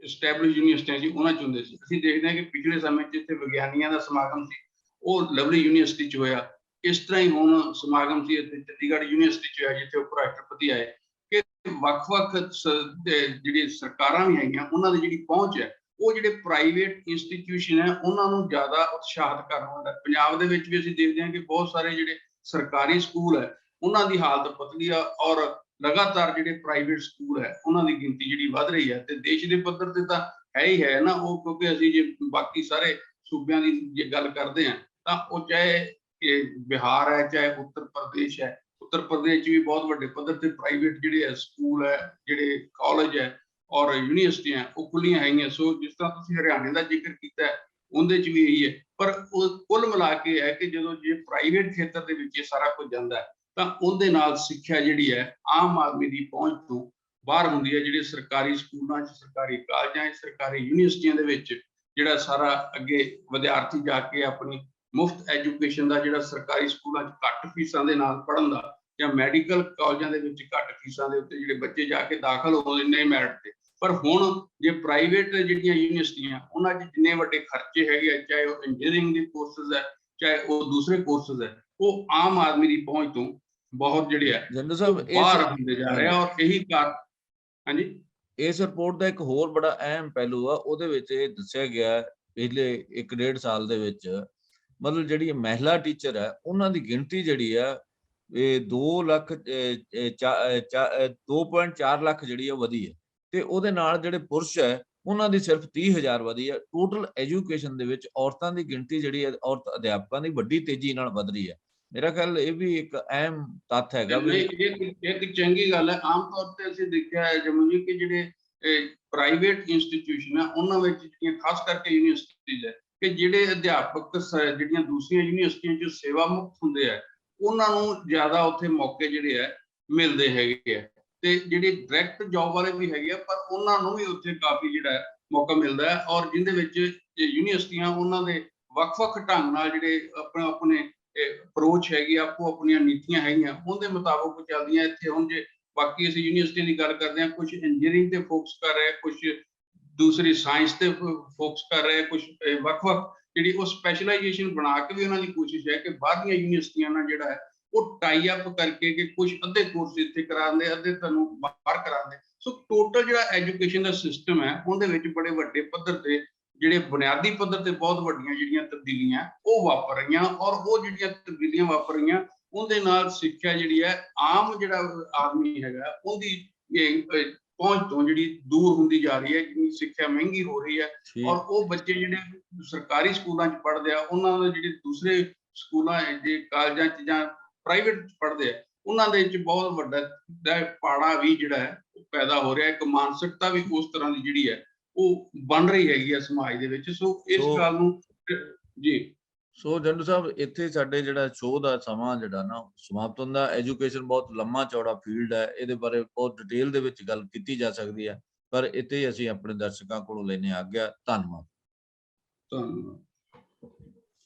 established ਯੂਨੀਵਰਸਿਟੀਆਂ ਸੀ ਉਹਨਾਂ 'ਚ ਹੁੰਦੇ ਸੀ। ਅਸੀਂ ਦੇਖਦੇ ਹਾਂ ਕਿ ਪਿਛਲੇ ਸਮੇਂ 'ਚ ਇੱਥੇ ਵਿਗਿਆਨੀਆਂ ਦਾ ਸਮਾਗਮ ਸੀ, ਉਹ ਲਵਲੀ ਯੂਨੀਵਰਸਿਟੀ 'ਚ ਹੋਇਆ। ਇਸ ਤਰ੍ਹਾਂ ਹੀ ਹੁਣ ਸਮਾਗਮ ਸੀ ਇੱਥੇ ਚੰਡੀਗੜ੍ਹ ਯੂਨੀਵਰਸਿਟੀ 'ਚ ਹੋਇਆ, ਜਿੱਥੇ ਉਪ ਰਾਸ਼ਟਰਪਤੀ ਆਏ। ਕਿ ਵੱਖ-ਵੱਖ ਜਿਹੜੀ ਸਰਕਾਰਾਂ ਵੀ ਹੈਗੀਆਂ, ਉਹਨਾਂ ਦੀ ਜਿਹੜੀ ਪਹੁੰਚ ਹੈ, ਉਹ ਜਿਹੜੇ ਪ੍ਰਾਈਵੇਟ ਇੰਸਟੀਟਿਊਸ਼ਨ ਹੈ ਉਹਨਾਂ ਨੂੰ ਜ਼ਿਆਦਾ ਉਤਸ਼ਾਹਿਤ ਕਰਨ ਵਾਲਾ। ਪੰਜਾਬ ਦੇ ਵਿੱਚ ਵੀ ਅਸੀਂ ਦੇਖਦੇ ਹਾਂ ਕਿ ਬਹੁਤ ਸਾਰੇ ਜਿਹੜੇ ਸਰਕਾਰੀ ਸਕੂਲ ਹੈ ਉਹਨਾਂ ਦੀ ਹਾਲਤ ਪਤਲੀ ਆ, ਔਰ ਲਗਾਤਾਰ ਜਿਹੜੇ ਪ੍ਰਾਈਵੇਟ ਸਕੂਲ ਹੈ ਉਹਨਾਂ ਦੀ ਗਿਣਤੀ ਜਿਹੜੀ ਵੱਧ ਰਹੀ ਹੈ। ਤੇ ਦੇਸ਼ ਦੇ ਪੱਧਰ ਤੇ ਤਾਂ ਹੈ ਹੀ ਹੈ ਨਾ ਉਹ, ਕਿਉਂਕਿ ਅਸੀਂ ਜੇ ਬਾਕੀ ਸਾਰੇ ਸੂਬਿਆਂ ਦੀ ਜੇ ਗੱਲ ਕਰਦੇ ਹਾਂ ਤਾਂ ਉਹ ਚਾਹੇ ਬਿਹਾਰ ਹੈ, ਚਾਹੇ ਉੱਤਰ ਪ੍ਰਦੇਸ਼ ਹੈ। ਉੱਤਰ ਪ੍ਰਦੇਸ਼ 'ਚ ਵੀ ਬਹੁਤ ਵੱਡੇ ਪੱਧਰ ਤੇ ਪ੍ਰਾਈਵੇਟ ਜਿਹੜੇ ਹੈ ਸਕੂਲ ਹੈ, ਜਿਹੜੇ ਕਾਲਜ ਹੈ ਔਰ ਯੂਨੀਵਰਸਿਟੀਆਂ ਉਹ ਖੁੱਲੀਆਂ ਹੈਗੀਆਂ। ਸੋ ਜਿਸ ਤਰ੍ਹਾਂ ਤੁਸੀਂ ਹਰਿਆਣੇ ਦਾ ਜ਼ਿਕਰ ਕੀਤਾ ਉਹਦੇ 'ਚ ਵੀ ਇਹੀ ਹੈ। ਪਰ ਉਹ ਕੁੱਲ ਮਿਲਾ ਕੇ ਹੈ ਕਿ ਜਦੋਂ ਜੇ ਪ੍ਰਾਈਵੇਟ ਖੇਤਰ ਦੇ ਵਿੱਚ ਇਹ ਸਾਰਾ ਕੁਝ ਜਾਂਦਾ ਹੈ ਤਾਂ ਉਹਦੇ ਨਾਲ ਸਿੱਖਿਆ ਜਿਹੜੀ ਹੈ ਆਮ ਆਦਮੀ ਦੀ ਪਹੁੰਚ ਤੋਂ ਬਾਹਰ ਹੁੰਦੀ ਹੈ। ਜਿਹੜੇ ਸਰਕਾਰੀ ਸਕੂਲਾਂ 'ਚ, ਸਰਕਾਰੀ ਕਾਲਜਾਂ 'ਚ, ਸਰਕਾਰੀ ਯੂਨੀਵਰਸਿਟੀਆਂ ਦੇ ਵਿੱਚ ਜਿਹੜਾ ਸਾਰਾ ਅੱਗੇ ਵਿਦਿਆਰਥੀ ਜਾ ਕੇ ਆਪਣੀ ਮੁਫਤ ਐਜੂਕੇਸ਼ਨ ਦਾ, ਜਿਹੜਾ ਸਰਕਾਰੀ ਸਕੂਲਾਂ 'ਚ ਘੱਟ ਫੀਸਾਂ ਦੇ ਨਾਲ ਪੜ੍ਹਨ ਦਾ, ਜਾਂ ਮੈਡੀਕਲ ਕਾਲਜਾਂ ਦੇ ਵਿੱਚ ਘੱਟ ਫੀਸਾਂ ਦੇ ਉੱਤੇ ਜਿਹੜੇ ਬੱਚੇ ਜਾ ਕੇ ਦਾਖਲ ਹੋ ਜਾਂਦੇ ਮੈਰਿਟ ਤੇ। ਪਰ ਹੁਣ ਜੇ ਪ੍ਰਾਈਵੇਟ ਜਿਹੜੀਆਂ ਯੂਨੀਵਰਸਿਟੀਆਂ ਉਹਨਾਂ 'ਚ ਜਿੰਨੇ ਵੱਡੇ ਖਰਚੇ ਹੈਗੇ ਆ, ਚਾਹੇ ਉਹ ਇੰਜੀਨੀਅਰਿੰਗ ਦੇ ਕੋਰਸਿਸ ਹੈ, ਚਾਹੇ ਉਹ ਦੂਸਰੇ ਕੋਰਸਿਸ ਹੈ, ਉਹ ਆਮ ਆਦਮੀ ਦੀ ਪਹੁੰਚ ਤੋਂ ਬਹੁਤ ਜਿਹੜੇ ਆ ਜੰਡੂ ਸਾਹਿਬ ਬਾਹਰ ਹੁੰਦੇ ਜਾ ਰਹੇ ਆ। ਔਰ ਇਹੀ ਕਾਰਨ ਹਾਂਜੀ, ਇਸ ਰਿਪੋਰਟ ਦਾ ਇੱਕ ਹੋਰ ਬੜਾ ਅਹਿਮ ਪਹਿਲੂ ਆ, ਉਹਦੇ ਵਿੱਚ ਇਹ ਦੱਸਿਆ ਗਿਆ ਪਿਛਲੇ 1.5 ਸਾਲ ਦੇ ਵਿੱਚ ਮਤਲਬ ਜਿਹੜੀ ਮਹਿਲਾ ਟੀਚਰ ਹੈ ਉਹਨਾਂ ਦੀ ਗਿਣਤੀ ਜਿਹੜੀ ਆ ਇਹ 2.4 ਲੱਖ ਜਿਹੜੀ ਆ ਵਧੀ ਹੈ, ਤੇ ਉਹਦੇ ਨਾਲ ਜਿਹੜੇ ਪੁਰਸ਼ ਹੈ ਉਹਨਾਂ ਦੀ ਸਿਰਫ 30,000 ਵਧੀ ਹੈ। ਟੋਟਲ ਐਜੂਕੇਸ਼ਨ ਦੇ ਵਿੱਚ ਔਰਤਾਂ ਦੀ ਗਿਣਤੀ ਜਿਹੜੀ ਹੈ, ਔਰਤ ਅਧਿਆਪਕਾਂ ਦੀ ਵੱਡੀ ਤੇਜ਼ੀ ਨਾਲ ਵਧ ਰਹੀ ਹੈ। ਮੇਰਾ ਖਿਆਲ ਇਹ ਵੀ ਇੱਕ ਅਹਿਮ ਤੱਥ ਹੈਗਾ ਵੀ ਇੱਕ ਚੰਗੀ ਗੱਲ ਹੈ। ਆਮ ਤੌਰ ਤੇ ਅਸੀਂ ਦੇਖਿਆ ਹੈ ਜਮੂ ਜੀ ਕਿ ਜਿਹੜੇ ਪ੍ਰਾਈਵੇਟ ਇੰਸਟੀਟਿਊਸ਼ਨ ਹੈ ਉਹਨਾਂ ਵਿੱਚ ਜਿਹੜੀਆਂ ਖਾਸ ਕਰਕੇ ਯੂਨੀਵਰਸਿਟੀਜ਼ ਹੈ ਕਿ ਜਿਹੜੇ ਅਧਿਆਪਕ ਜਿਹੜੀਆਂ ਦੂਸਰੀਆਂ ਯੂਨੀਵਰਸਿਟੀਆਂ 'ਚ ਸੇਵਾ ਮੁਕਤ ਹੁੰਦੇ ਆ ਉਹਨਾਂ ਨੂੰ ਜ਼ਿਆਦਾ ਉੱਥੇ ਮੌਕੇ ਜਿਹੜੇ ਆ ਮਿਲਦੇ ਹੈਗੇ ਆ। ਤੇ ਜਿਹੜੇ ਡਾਇਰੈਕਟ ਜੌਬ ਵਾਲੇ ਵੀ ਹੈਗੇ ਆ, ਪਰ ਉਹਨਾਂ ਨੂੰ ਵੀ ਉੱਥੇ ਕਾਫੀ ਜਿਹੜਾ ਮੌਕਾ ਮਿਲਦਾ ਹੈ। ਔਰ ਜਿਹਦੇ ਵਿੱਚ ਯੂਨੀਵਰਸਿਟੀਆਂ ਉਹਨਾਂ ਦੇ ਵੱਖ-ਵੱਖ ਢੰਗ ਨਾਲ ਜਿਹੜੇ ਆਪਣੇ ਅਪਰੋਚ ਹੈਗੀ, ਆਪੋ ਆਪਣੀਆਂ ਨੀਤੀਆਂ ਹੈਗੀਆਂ, ਉਹਦੇ ਮੁਤਾਬਕ ਚੱਲਦੀਆਂ। ਇੱਥੇ ਹੁਣ ਜੇ ਬਾਕੀ ਅਸੀਂ ਯੂਨੀਵਰਸਿਟੀ ਦੀ ਗੱਲ ਕਰਦੇ ਹਾਂ, ਕੁਝ ਇੰਜੀਨੀਅਰਿੰਗ ਤੇ ਫੋਕਸ ਕਰ ਰਹੇ, ਕੁਝ ਦੂਸਰੀ ਸਾਇੰਸ ਤੇ ਫੋਕਸ ਕਰ ਰਹੇ, ਕੁਝ ਵੱਖ-ਵੱਖ ਜਿਹੜੀ ਉਹ ਸਪੈਸ਼ਲਾਈਜੇਸ਼ਨ ਬਣਾ ਕੇ ਵੀ ਉਹਨਾਂ ਦੀ ਕੋਸ਼ਿਸ਼ ਹੈ ਕਿ ਬਾਹਰਲੀਆਂ ਯੂਨੀਵਰਸਿਟੀਆਂ ਨਾਲ ਜਿਹੜਾ ਹੈ ਉਹ ਟਾਈ ਅਪ ਕਰਕੇ ਕਿ ਕੁਝ ਅੱਧੇ ਕੋਰਸ ਇੱਥੇ ਕਰਾਉਂਦੇ, ਅੱਧੇ ਤੁਹਾਨੂੰ ਬਾਹਰ ਕਰਾਉਂਦੇ। ਸੋ ਟੋਟਲ ਜਿਹੜਾ ਐਜੂਕੇਸ਼ਨ ਦਾ ਸਿਸਟਮ ਹੈ ਉਹਦੇ ਵਿੱਚ ਬੜੇ ਵੱਡੇ ਪੱਧਰ ਤੇ ਜਿਹੜੇ ਬੁਨਿਆਦੀ ਪੱਧਰ ਤੇ ਬਹੁਤ ਵੱਡੀਆਂ ਜਿਹੜੀਆਂ ਤਬਦੀਲੀਆਂ ਉਹ ਵਾਪਰ ਰਹੀਆਂ। ਔਰ ਉਹ ਜਿਹੜੀਆਂ ਤਬਦੀਲੀਆਂ ਵਾਪਰ ਰਹੀਆਂ ਉਹਦੇ ਨਾਲ ਸਿੱਖਿਆ ਜਿਹੜੀ ਹੈ ਆਮ ਜਿਹੜਾ ਆਦਮੀ ਹੈਗਾ ਉਹਦੀ ਪਹੁੰਚ ਤੋਂ ਜਿਹੜੀ ਦੂਰ ਹੁੰਦੀ ਜਾ ਰਹੀ ਹੈ, ਜਿੰਨੀ ਸਿੱਖਿਆ ਮਹਿੰਗੀ ਹੋ ਰਹੀ ਹੈ। ਔਰ ਉਹ ਬੱਚੇ ਜਿਹੜੇ ਸਰਕਾਰੀ ਸਕੂਲਾਂ 'ਚ ਪੜ੍ਹਦੇ ਆ, ਉਹਨਾਂ ਦੇ ਜਿਹੜੇ ਦੂਸਰੇ ਸਕੂਲਾਂ ਜੇ ਕਾਲਜਾਂ 'ਚ ਜਾਂ ਪ੍ਰਾਈਵੇਟ 'ਚ ਪੜ੍ਹਦੇ ਆ, ਉਹਨਾਂ ਦੇ ਵਿੱਚ ਬਹੁਤ ਵੱਡਾ ਪਾੜਾ ਵੀ ਜਿਹੜਾ ਹੈ ਪੈਦਾ ਹੋ ਰਿਹਾ। ਇੱਕ ਮਾਨਸਿਕਤਾ ਵੀ ਉਸ ਤਰ੍ਹਾਂ ਦੀ ਜਿਹੜੀ ਹੈ ਉਹ ਬਣ ਰਹੀ ਹੈਗੀ ਆ ਸਮਾਜ ਦੇ ਵਿੱਚ। ਸੋ ਇਸ ਗੱਲ ਨੂੰ ਜੀ ਸੋ ਜੰਡੂ ਸਾਹਿਬ ਇੱਥੇ ਸਾਡੇ ਜਿਹੜਾ ਸ਼ੋਅ ਦਾ ਸਮਾਂ ਜਿਹੜਾ ਨਾ ਸਮਾਪਤ ਹੁੰਦਾ। ਐਜੂਕੇਸ਼ਨ ਬਹੁਤ ਲੰਮਾ ਚੌੜਾ ਫੀਲਡ ਹੈ, ਇਹਦੇ ਬਾਰੇ ਬਹੁਤ ਡਿਟੇਲ ਦੇ ਵਿੱਚ ਗੱਲ ਕੀਤੀ ਜਾ ਸਕਦੀ ਹੈ, ਪਰ ਇੱਥੇ ਅਸੀਂ ਆਪਣੇ ਦਰਸ਼ਕਾਂ ਕੋਲੋਂ ਲੈਣੇ ਆਗਿਆ। ਧੰਨਵਾਦ।